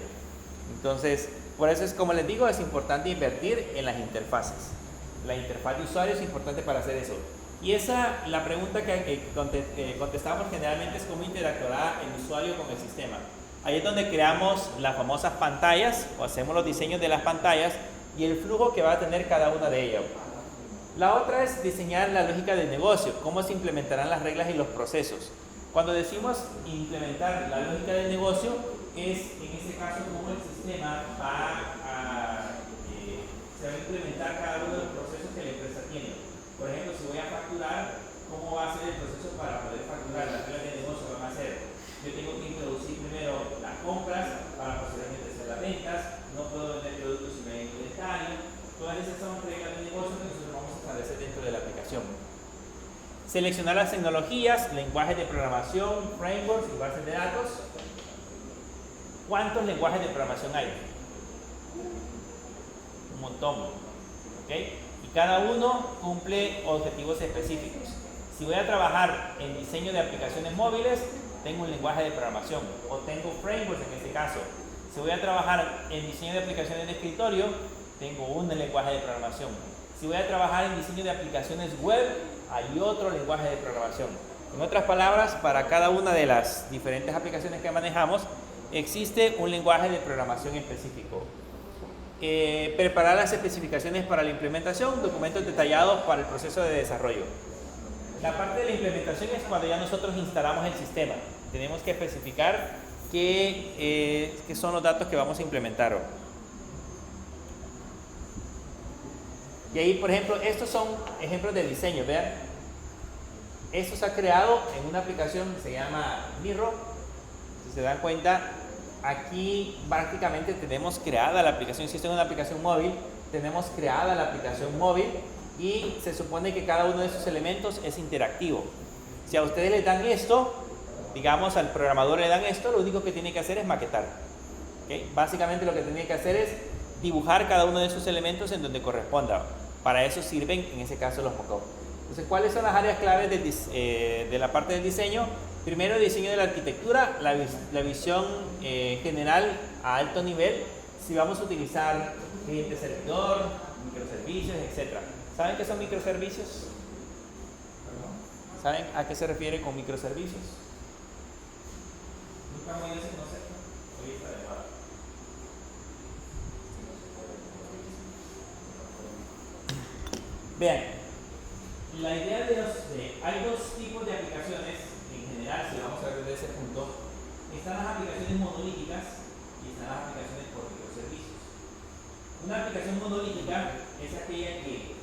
Entonces, por eso es como les digo, es importante invertir en las interfaces. La interfaz de usuario es importante para hacer eso. Y la pregunta que contestamos generalmente es cómo interactuará el usuario con el sistema. Ahí es donde creamos las famosas pantallas o hacemos los diseños de las pantallas y el flujo que va a tener cada una de ellas. La otra es diseñar la lógica del negocio, cómo se implementarán las reglas y los procesos. Cuando decimos implementar la lógica del negocio, es en ese caso cómo el sistema se va a implementar cada uno de los procesos que la empresa tiene. Por ejemplo, si voy a facturar, ¿cómo va a ser el proceso para poder facturar? Las reglas de negocio van a ser, yo tengo que introducir primero las compras para posteriormente hacer las ventas, no puedo vender productos si no hay inventario. Todas esas son reglas de negocio que nosotros vamos a establecer dentro de la aplicación. Seleccionar las tecnologías, lenguajes de programación, frameworks y bases de datos. ¿Cuántos lenguajes de programación hay? Un montón. ¿Okay? Y cada uno cumple objetivos específicos. Si voy a trabajar en diseño de aplicaciones móviles, tengo un lenguaje de programación o tengo frameworks en este caso. Si voy a trabajar en diseño de aplicaciones de escritorio, tengo un lenguaje de programación. Si voy a trabajar en diseño de aplicaciones web, hay otro lenguaje de programación. En otras palabras, para cada una de las diferentes aplicaciones que manejamos, existe un lenguaje de programación específico. Preparar las especificaciones para la implementación, documentos detallados para el proceso de desarrollo. La parte de la implementación es cuando ya nosotros instalamos el sistema. Tenemos que especificar qué son los datos que vamos a implementar. Y ahí, por ejemplo, estos son ejemplos de diseño, vean. Esto se ha creado en una aplicación que se llama Miro. Si se dan cuenta, aquí prácticamente tenemos creada la aplicación. Si esto es una aplicación móvil, tenemos creada la aplicación móvil y se supone que cada uno de esos elementos es interactivo. Si a ustedes les dan esto, digamos al programador le dan esto, lo único que tiene que hacer es maquetar. ¿Okay? Básicamente lo que tiene que hacer es dibujar cada uno de esos elementos en donde corresponda. Para eso sirven, en ese caso, los mockups. Entonces, ¿cuáles son las áreas claves de la parte del diseño? Primero, el diseño de la arquitectura, la visión general a alto nivel, si vamos a utilizar cliente servidor, microservicios, etc. ¿Saben qué son microservicios? ¿Saben a qué se refiere con microservicios? Nunca me oído ese concepto. Hoy está de moda. Vean, la idea hay dos tipos de aplicaciones en general, si vamos a ver desde ese punto. Están las aplicaciones monolíticas y están las aplicaciones por microservicios. Una aplicación monolítica es aquella que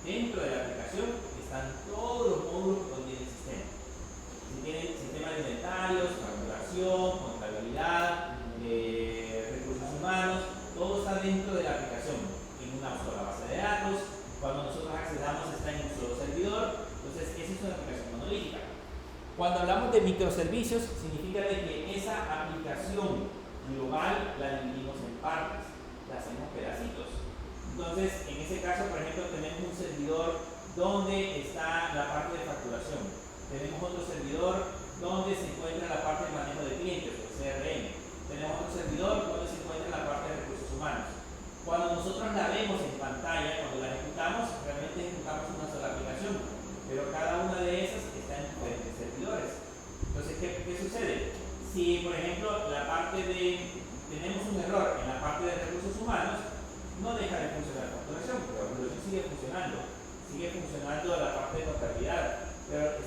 dentro de la aplicación están todos los módulos que contiene el sistema. Si tiene sistema de inventarios, facturación, contabilidad, recursos humanos, todo está dentro de la aplicación en una sola base de datos. Cuando nosotros accedamos está en un solo servidor, entonces esa es una aplicación monolítica. Cuando hablamos de microservicios, significa de que esa aplicación global la dividimos en partes, la hacemos pedacitos. Entonces, en ese caso, por ejemplo, tenemos un servidor donde está la parte de facturación. Tenemos otro servidor donde se encuentra la parte de manejo de clientes, el CRM. Tenemos otro servidor donde se encuentra la parte de recursos humanos. Cuando nosotros la vemos en pantalla, cuando la ejecutamos, realmente ejecutamos una sola aplicación, pero cada una de esas está en diferentes servidores. Entonces, ¿qué sucede? Si, por ejemplo, tenemos un error en la parte de recursos humanos, sigue funcionando la parte de contabilidad, pero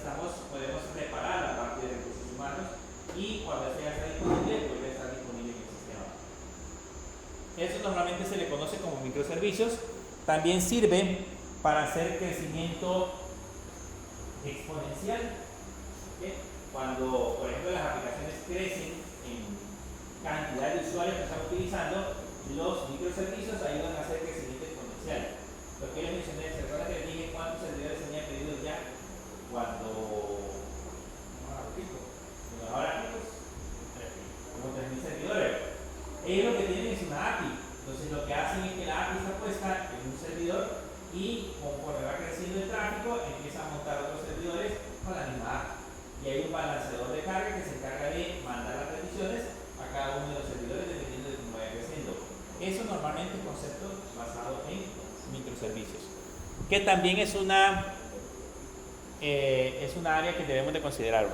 podemos reparar la parte de recursos humanos y cuando ese ya está disponible, vuelve a estar disponible en el sistema. Eso normalmente se le conoce como microservicios. También sirve para hacer crecimiento exponencial. ¿Okay? Cuando, por ejemplo, las aplicaciones crecen en cantidad de usuarios que están utilizando, los microservicios ayudan a hacer crecimiento exponencial. Lo que les mencioné, ¿se acuerdan que les dije cuántos servidores tenía pedidos ya? Ahora como 3.000 servidores. Ellos lo que tienen es una API. Entonces lo que hacen es que la API está puesta en un servidor y conforme va creciendo el tráfico empieza a montar otros servidores con la misma API. Y hay un balanceador de carga que se encarga de mandar las peticiones a cada uno de los servidores dependiendo de cómo vaya creciendo. Eso normalmente es un concepto basado en microservicios, que también es una área que debemos de considerar.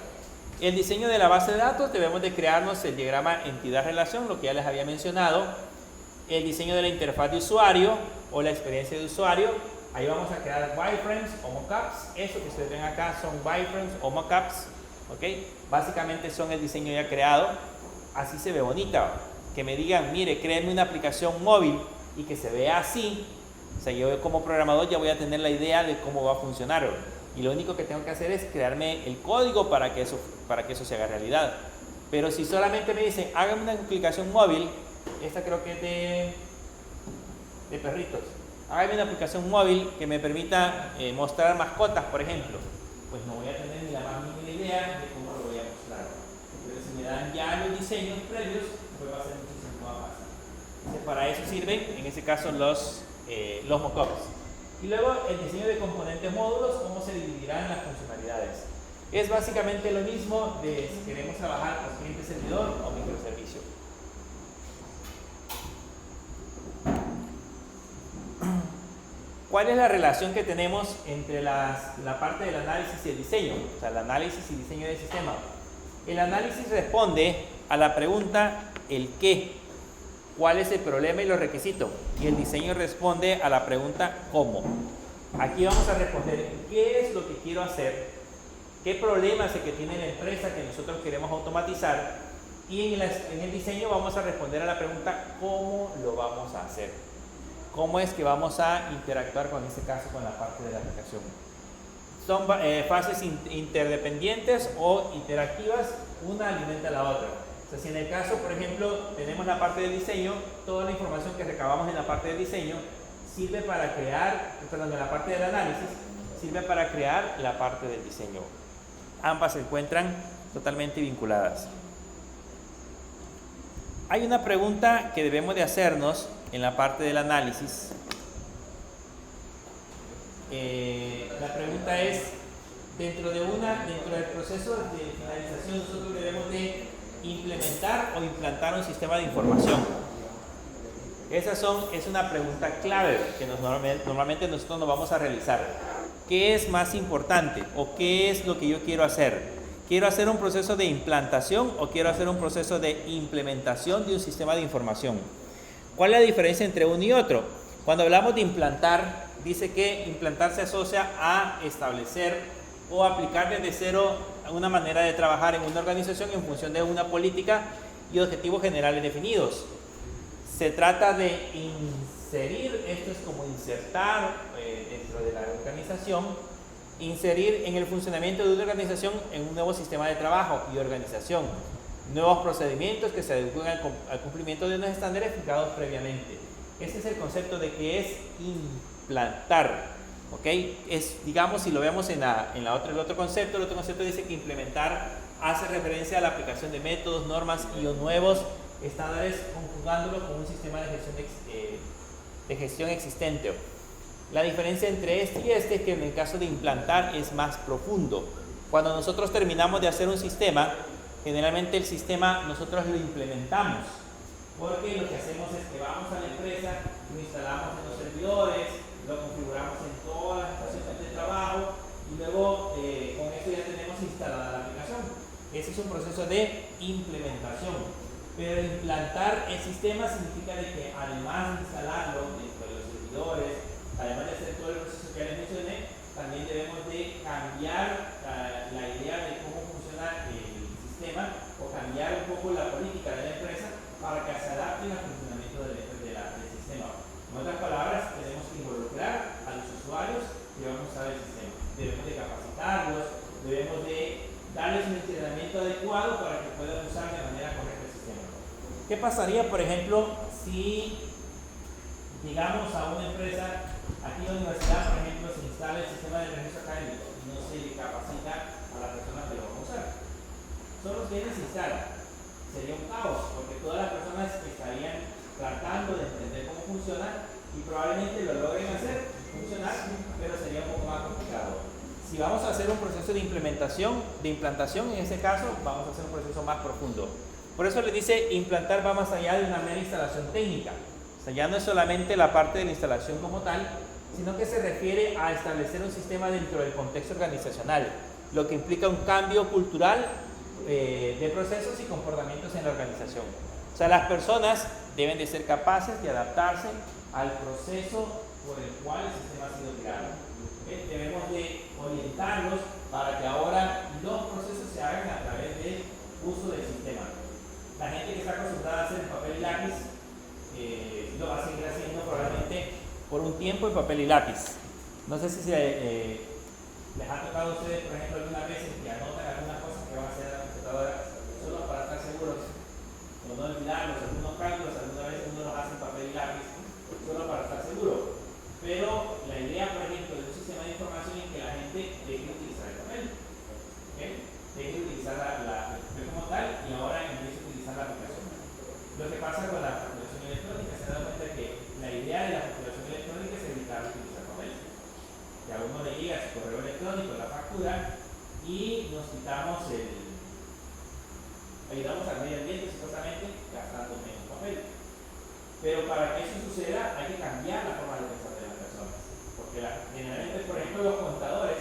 El diseño de la base de datos, debemos de crearnos el diagrama entidad-relación, lo que ya les había mencionado. El diseño de la interfaz de usuario o la experiencia de usuario, ahí vamos a crear wireframes o mockups. Eso que ustedes ven acá son wireframes o mockups, ¿ok? Básicamente son el diseño ya creado. Así se ve bonita. Que me digan, mire, créeme una aplicación móvil y que se vea así. O sea, yo como programador ya voy a tener la idea de cómo va a funcionar. Y lo único que tengo que hacer es crearme el código para que eso se haga realidad. Pero si solamente me dicen, hágame una aplicación móvil, esta creo que es de perritos. Hágame una aplicación móvil que me permita mostrar mascotas, por ejemplo. Pues no voy a tener ni la más mínima idea de cómo lo voy a mostrar. Pero si me dan ya los diseños previos, pues va a ser muchísimo más fácil. Entonces, para eso sirven, en este caso, los mockups. Y luego el diseño de componentes módulos, cómo se dividirán las funcionalidades. Es básicamente lo mismo de si queremos trabajar con cliente servidor o microservicio. ¿Cuál es la relación que tenemos entre la parte del análisis y el diseño? O sea, el análisis y diseño del sistema. El análisis responde a la pregunta el qué, cuál es el problema y los requisitos. Y el diseño responde a la pregunta cómo. Aquí vamos a responder qué es lo que quiero hacer, qué problema es el que tiene la empresa que nosotros queremos automatizar. Y en el diseño vamos a responder a la pregunta cómo lo vamos a hacer. ¿Cómo es que vamos a interactuar con este caso con la parte de la aplicación? Son fases interdependientes o interactivas, una alimenta a la otra. O sea, si en el caso, por ejemplo, tenemos la parte del diseño, toda la información que recabamos en la parte del diseño sirve para crear, perdón, en la parte del análisis, sirve para crear la parte del diseño. Ambas se encuentran totalmente vinculadas. Hay una pregunta que debemos de hacernos en la parte del análisis. La pregunta es, dentro del proceso de finalización nosotros debemos de implementar o implantar un sistema de información. Es una pregunta clave que normalmente nosotros nos vamos a realizar. ¿Qué es más importante o qué es lo que yo quiero hacer? ¿Quiero hacer un proceso de implantación o quiero hacer un proceso de implementación de un sistema de información? ¿Cuál es la diferencia entre uno y otro? Cuando hablamos de implantar, dice que implantar se asocia a establecer o aplicar desde cero una manera de trabajar en una organización en función de una política y objetivos generales definidos. Se trata de inserir, esto es como insertar dentro de la organización, inserir en el funcionamiento de una organización en un nuevo sistema de trabajo y organización, nuevos procedimientos que se adecúen al cumplimiento de unos estándares fijados previamente. Este es el concepto de que es implantar, ¿ok? Digamos, si lo vemos el otro concepto dice que implementar hace referencia a la aplicación de métodos, normas y o nuevos estándares conjugándolo con un sistema de gestión existente. La diferencia entre este y este es que en el caso de implantar es más profundo. Cuando nosotros terminamos de hacer un sistema, generalmente el sistema nosotros lo implementamos, porque lo que hacemos es que vamos a la empresa, lo instalamos en los servidores, lo configuramos en todas las estaciones de trabajo y luego con eso ya tenemos instalada la aplicación. Ese es un proceso de implementación. Pero implantar el sistema significa de que además de instalarlo dentro de los servidores, además de hacer todo el proceso que ya les mencioné, poco la política de la empresa para que se adapten al funcionamiento del sistema. En otras palabras, tenemos que involucrar a los usuarios que van a usar el sistema. Debemos de capacitarlos, debemos de darles un entrenamiento adecuado para que puedan usar de manera correcta el sistema. ¿Qué pasaría, por ejemplo, si digamos a una empresa, aquí en la universidad, por ejemplo, se instala el sistema de registro académico y no se le capacita a la persona que lo va a usar? Solo viene y se instala. Sería un caos, porque todas las personas estarían tratando de entender cómo funciona y probablemente lo logren hacer funcionar, pero sería un poco más complicado. Si vamos a hacer un proceso de implantación, en ese caso, vamos a hacer un proceso más profundo. Por eso le dice, implantar va más allá de una mera instalación técnica. O sea, ya no es solamente la parte de la instalación como tal, sino que se refiere a establecer un sistema dentro del contexto organizacional, lo que implica un cambio cultural de procesos y comportamientos en la organización. O sea, las personas deben de ser capaces de adaptarse al proceso por el cual el sistema ha sido creado. Debemos de orientarlos para que ahora los procesos se hagan a través del uso del sistema. La gente que está acostumbrada a hacer en papel y lápiz lo va a seguir haciendo probablemente por un tiempo en papel y lápiz. No sé si les ha tocado a ustedes, por ejemplo, alguna vez que anotan algunas cosas que van a hacer en la computadora solo para estar seguros o no olvidarlos, algunos cálculos, alguna vez uno los hace en papel y lápiz solo para estar seguro. Pero la idea, por ejemplo, de un sistema de información es que la gente deje de utilizar el papel, deje de utilizar el papel como tal y ahora empiece a utilizar la aplicación. Lo que pasa con la facturación electrónica, se da cuenta que la idea de la facturación electrónica es evitar utilizar papel. Que a uno le llega su correo electrónico, la factura, y nos quitamos ayudamos al medio ambiente supuestamente gastando menos papel. Pero para que eso suceda hay que cambiar la forma de pensar de las personas. Porque generalmente, por ejemplo, los contadores,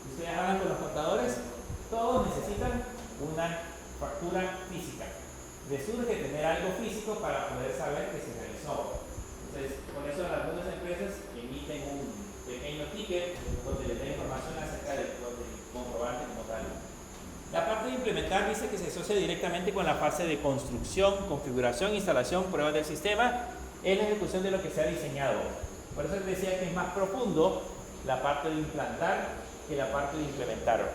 ustedes hablan con los contadores, todos necesitan una factura física. Les surge tener algo físico para poder saber que se realizó. Entonces, por eso algunas empresas emiten un pequeño ticket donde les da información acerca del comprobante como tal. La parte de implementar dice que se asocia directamente con la fase de construcción, configuración, instalación, pruebas del sistema, es la ejecución de lo que se ha diseñado. Por eso les decía que es más profundo la parte de implantar que la parte de implementar.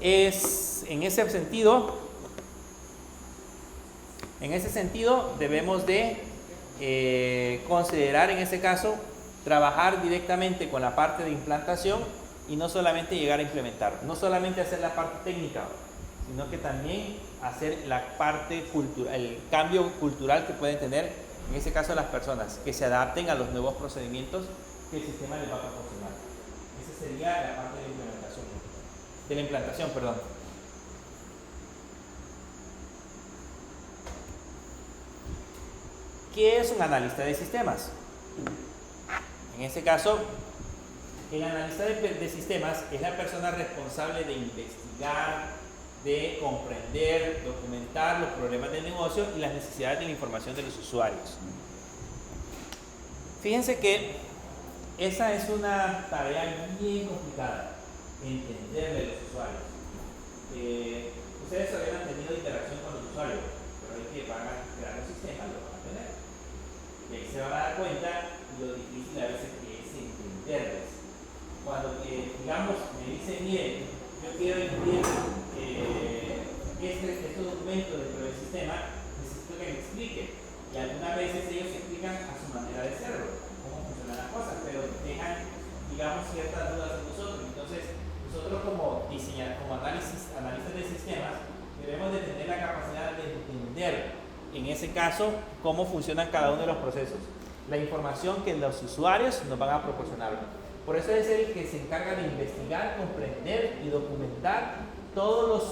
En ese sentido debemos de considerar en ese caso trabajar directamente con la parte de implantación y no solamente llegar a implementar, no solamente hacer la parte técnica, sino que también hacer la parte cultural, el cambio cultural que pueden tener en ese caso las personas, que se adapten a los nuevos procedimientos que el sistema les va a proporcionar. Esa sería la parte de la implantación, perdón. ¿Qué es un analista de sistemas? En este caso, el analista de sistemas es la persona responsable de investigar, de comprender, documentar los problemas del negocio y las necesidades de la información de los usuarios. Fíjense que esa es una tarea bien complicada, entenderle a los usuarios. Ustedes habían tenido interacción con los usuarios, pero hay que van a crear un sistema, lo van a tener. Y ahí se van a dar cuenta lo difícil a veces que es entenderles. Cuando, digamos, me dicen, miren, yo quiero incluir este documento dentro del sistema, necesito que me explique. Y algunas veces ellos explican a su manera de hacerlo, cómo funcionan las cosas, pero dejan, digamos, ciertas dudas en nosotros. Entonces, nosotros como analistas de sistemas, debemos de tener la capacidad de entender, en ese caso, cómo funcionan cada uno de los procesos. La información que los usuarios nos van a proporcionar. Por eso es el que se encarga de investigar, comprender y documentar todos los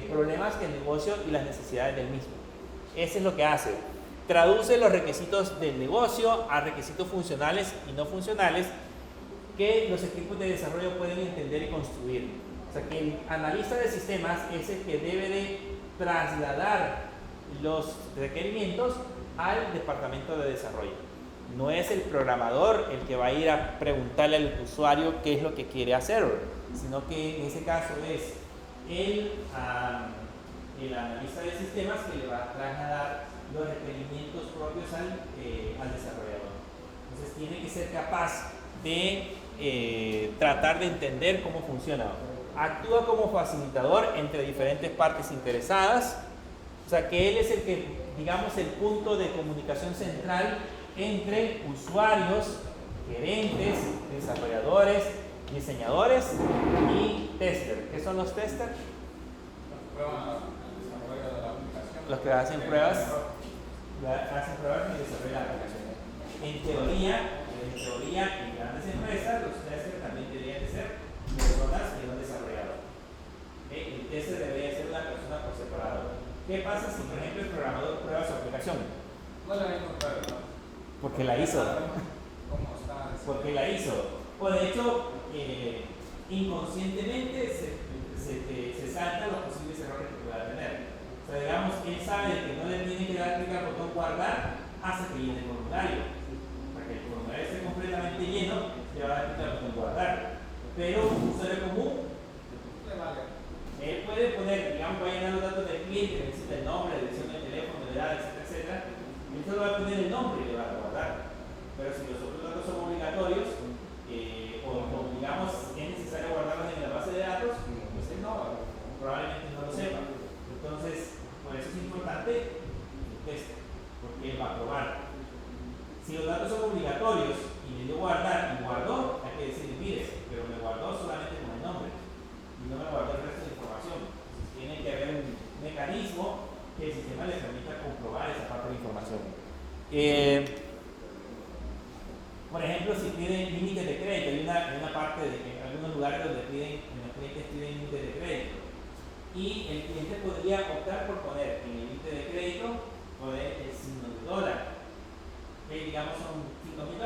problemas que el negocio y las necesidades del mismo. Eso es lo que hace. Traduce los requisitos del negocio a requisitos funcionales y no funcionales que los equipos de desarrollo pueden entender y construir. O sea que el analista de sistemas es el que debe de trasladar los requerimientos al departamento de desarrollo. No es el programador el que va a ir a preguntarle al usuario qué es lo que quiere hacer, sino que en ese caso es el el analista de sistemas que le va a trasladar los requerimientos propios al desarrollador. Entonces tiene que ser capaz de tratar de entender cómo funciona. Actúa como facilitador entre diferentes partes interesadas, o sea que él es el que, digamos, el punto de comunicación central entre usuarios, gerentes, desarrolladores, diseñadores y testers. ¿Qué son los testers? Los que hacen pruebas y desarrollan la aplicación. En teoría, en grandes empresas, los testers también deberían de ser personas que no desarrollador. El tester debería ser una persona por separado. ¿Qué pasa si, por ejemplo, el programador prueba su aplicación? No la misma prueba, ¿no? Porque la hizo. ¿Cómo está? Porque la hizo. O de hecho, inconscientemente se saltan los posibles errores que pueda tener. O sea, digamos, él sabe que no le tiene que dar clic al botón guardar hasta que llene el formulario. Para que el formulario esté completamente lleno, le va a dar clic al botón guardar. Pero un usuario común, él puede poner, digamos, va a llenar los datos del cliente, necesita el nombre, la dirección del teléfono, la edad, etcétera, etcétera. Él solo va a poner el nombre y le va a guardar. Pero si los otros datos son obligatorios, o digamos es necesario guardarlos en la base de datos, pues él no, probablemente no lo sepa. Entonces, por eso es importante el test, porque él va a probar. Si los datos son obligatorios y le dio guardar y guardó, hay que decirle, mire, pero me guardó solamente con el nombre y no me guardó el resto de información. Entonces, tiene que haber un mecanismo que el sistema le permita comprobar esa parte de información. Por ejemplo, si piden límites de crédito, hay una parte de algunos lugares donde los clientes piden límites de crédito. Y el cliente podría optar por poner en el límite de crédito, poner el signo de dólar. Que digamos son $5,000.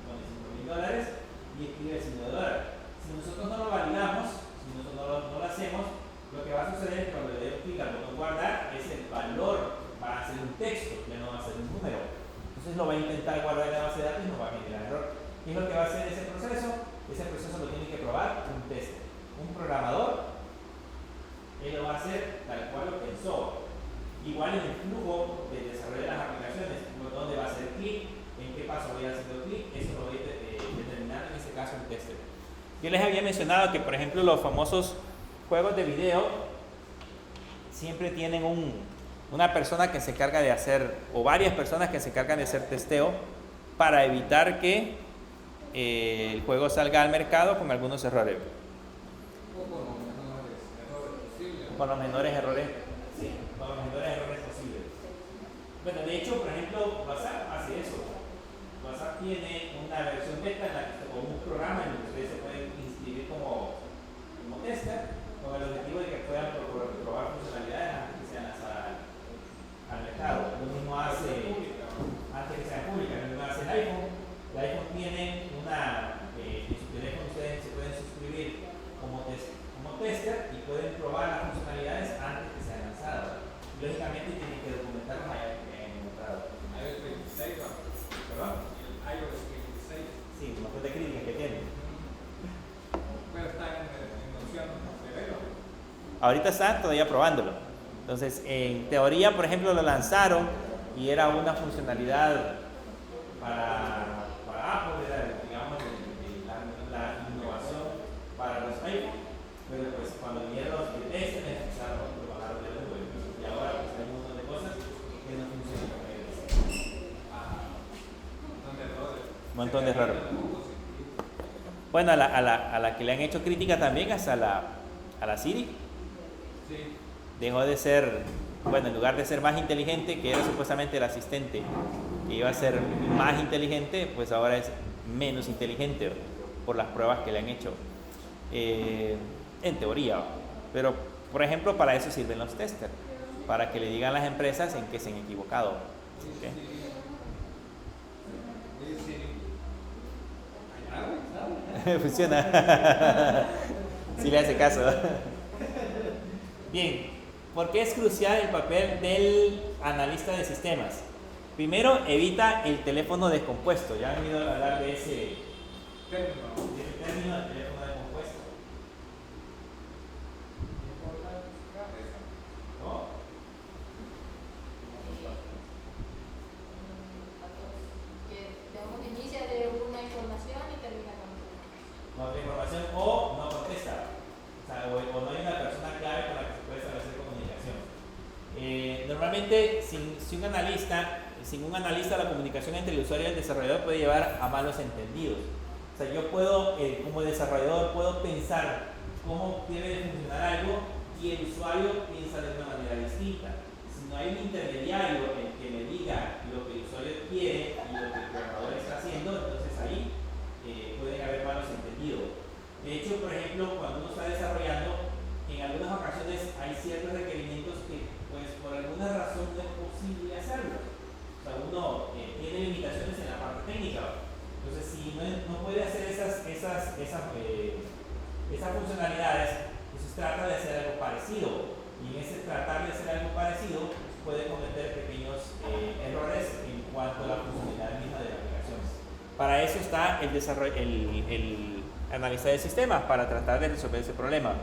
Pone $5,000 y escribe el signo de dólar. Si nosotros no lo validamos, si nosotros no lo hacemos, lo que va a suceder es que cuando le dé clic al botón guardar, es el valor, va a ser un texto, ya no va a ser un número. Entonces lo va a intentar guardar en la base de datos y no va a generar error. ¿Qué es lo que va a hacer ese proceso? Ese proceso lo tiene que probar un tester. Un programador, él lo va a hacer tal cual lo pensó. Igual en el flujo de desarrollo de las aplicaciones, dónde va a hacer clic, en qué paso voy a hacer clic, eso lo voy a determinar en este caso un tester. Yo les había mencionado que, por ejemplo, los famosos juegos de video siempre tienen una persona que se encarga de hacer, o varias personas que se encargan de hacer testeo para evitar que el juego salga al mercado con algunos errores. Con los menores errores, sí, con los menores errores posibles. Bueno, de hecho, por ejemplo, WhatsApp hace eso. WhatsApp tiene una versión beta en la que como un programa en el que ustedes se pueden inscribir como tester, con el objetivo de que puedan probar funcionalidades antes que sean lanzadas al mercado. Lo mismo hace, antes que sean públicas, lo mismo hace el iPhone. El iPhone tiene en su teléfono ustedes se pueden suscribir como tester y pueden probar las funcionalidades antes que sean lanzadas. Lógicamente tienen que documentarlo allá en el mercado. iOS 26, ¿Perdón? iOS 26. Sí, un montón de críticas que tiene. Pero está en noción de verlo. Ahorita están todavía probándolo. Entonces, en teoría, por ejemplo, lo lanzaron y era una funcionalidad para Apple, era, digamos, la innovación para los iPhone. Pero pues cuando vinieron los que empezaron a trabajar de la nube. Y ahora pues hay un montón de cosas que no funcionan como ellos. Un montón de errores. Bueno, a la que le han hecho crítica también es a la Siri. Sí. Dejó de ser, bueno, en lugar de ser más inteligente, que era supuestamente el asistente que iba a ser más inteligente, pues ahora es menos inteligente por las pruebas que le han hecho. En teoría, pero por ejemplo para eso sirven los testers, para que le digan a las empresas en qué se han equivocado. ¿Okay? Funciona. Si le hace caso. Bien, ¿por qué es crucial el papel del analista de sistemas? Primero, evita el teléfono descompuesto. Ya han oído hablar de ese término del teléfono descompuesto. ¿No? inicia de una información y termina con otra. No otra información o no contesta. O sea, o no hay una persona clave con la que se puede establecer comunicación. Normalmente, sin un analista, la comunicación entre el usuario y el desarrollador puede llevar a malos entendidos. O sea, yo puedo, como desarrollador, puedo pensar cómo debe de funcionar algo y el usuario piensa de una manera distinta. Si no hay un intermediario en que me diga lo que el usuario quiere y lo que el programador está haciendo, entonces ahí pueden haber malos entendidos. De hecho, por ejemplo, cuando uno está desarrollando, en algunas ocasiones hay ciertos requerimientos que, pues, por alguna razón no es posible hacerlo. O sea, uno tiene limitaciones en la parte técnica. Entonces, si no puede hacer esas funcionalidades, entonces trata de hacer algo parecido. Y en ese tratar de hacer algo parecido, puede cometer pequeños errores en cuanto a la funcionalidad misma de la aplicación. Para eso está el analista de sistemas, para tratar de resolver ese problema,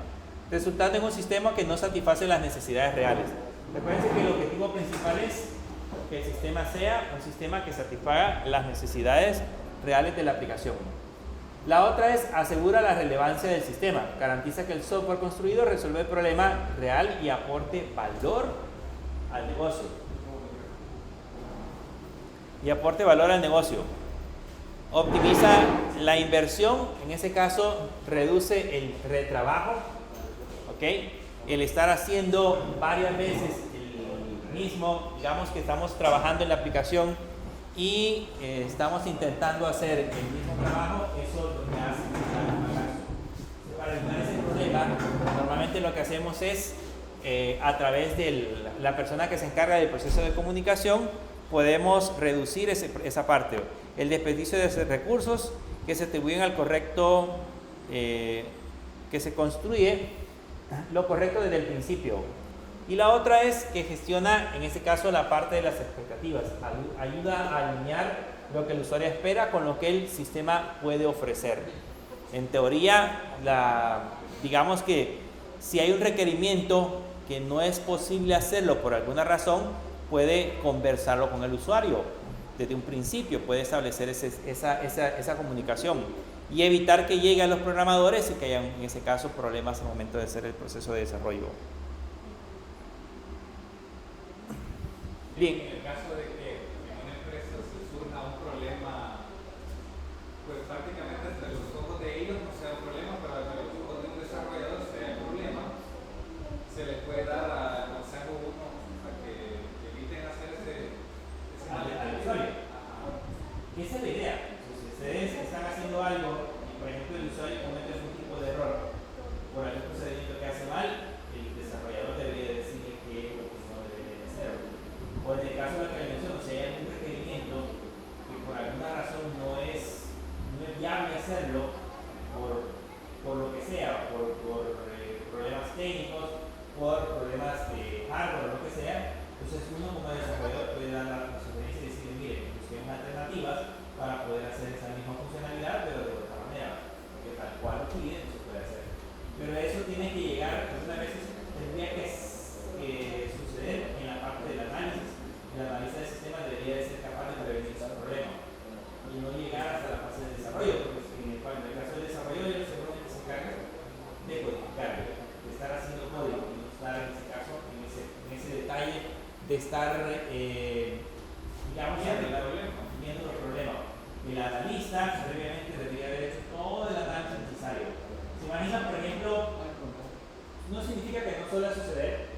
resultando en un sistema que no satisface las necesidades reales. Recuerden que el objetivo principal es que el sistema sea un sistema que satisfaga las necesidades reales de la aplicación. La otra es asegura la relevancia del sistema, garantiza que el software construido resuelve el problema real y aporte valor al negocio. Optimiza la inversión, en ese caso reduce el retrabajo, ¿ok? El estar haciendo varias veces el mismo, digamos que estamos trabajando en la aplicación y estamos intentando hacer el mismo trabajo, eso lo que hace es para evitar ese problema. Normalmente lo que hacemos es a través de la persona que se encarga del proceso de comunicación, podemos reducir esa parte, el desperdicio de recursos que se atribuyen al correcto, que se construye lo correcto desde el principio. Y la otra es que gestiona, en este caso, la parte de las expectativas, ayuda a alinear lo que el usuario espera con lo que el sistema puede ofrecer. En teoría, digamos que si hay un requerimiento que no es posible hacerlo por alguna razón, puede conversarlo con el usuario desde un principio, puede establecer esa comunicación y evitar que llegue a los programadores y que haya en ese caso problemas al momento de hacer el proceso de desarrollo. Bien. En el caso de que en una empresa se surja un problema, pues prácticamente entre los ojos de ellos no sea un problema, pero entre los ojos de un desarrollador sea un problema, se les puede dar a consejo uno para que eviten hacer ese usuario. Esa es la idea. Si ustedes están haciendo algo y, por ejemplo, el usuario comete algún tipo de error por algún procedimiento que hace mal, el desarrollador debería decirle que lo que no debería hacer. O en el caso de la que le menciono, si hay algún requerimiento que por alguna razón no es viable hacerlo, por lo que sea, por problemas técnicos, por problemas de hardware o lo que sea, entonces uno como desarrollador puede dar la sugerencia y decirle, mire, busquemos alternativas para poder hacer esa misma funcionalidad, pero de otra manera, porque tal cual lo pide, no se puede hacer. Pero eso tiene que llegar, algunas veces tendría que suceder en la parte del análisis. El analista del sistema debería de ser capaz de prevenir ese problema y no llegar hasta la fase de desarrollo, porque en el caso del desarrollo ellos seguramente se encargan de codificar, de estar haciendo código y no estar en ese caso, en ese detalle de estar, digamos, viendo los problemas. El analista previamente debería haber hecho todo el análisis necesario. ¿Se imaginan, por ejemplo? No significa que no suele suceder,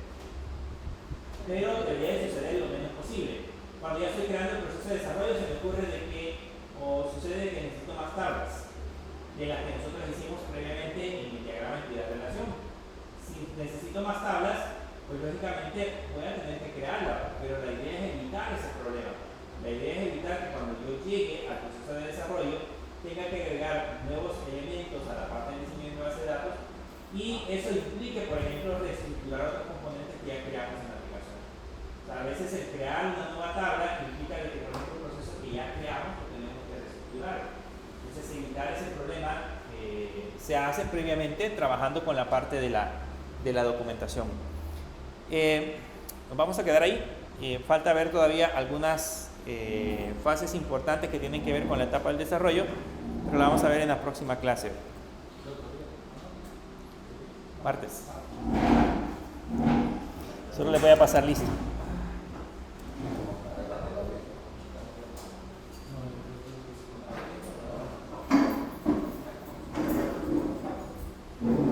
pero debería de suceder lo menos posible. Cuando ya estoy creando el proceso de desarrollo, se me ocurre de que, o sucede que necesito más tablas de las que nosotros hicimos previamente en el diagrama de entidad relación. Si necesito más tablas, pues lógicamente voy a tener que crearla, pero la idea es evitar ese problema. La idea es evitar que cuando yo llegue al proceso de desarrollo tenga que agregar nuevos elementos a la parte de diseño de base de datos y eso implique, por ejemplo, reestructurar otros componentes que ya creamos en la aplicación. O sea, a veces el crear una nueva tabla implica que, por ejemplo, el proceso que ya creamos lo tenemos que reestructurar. Entonces, evitar ese problema se hace previamente trabajando con la parte de la documentación. Nos vamos a quedar ahí. Falta ver todavía algunas fases importantes que tienen que ver con la etapa del desarrollo, pero la vamos a ver en la próxima clase. Martes. Solo les voy a pasar lista.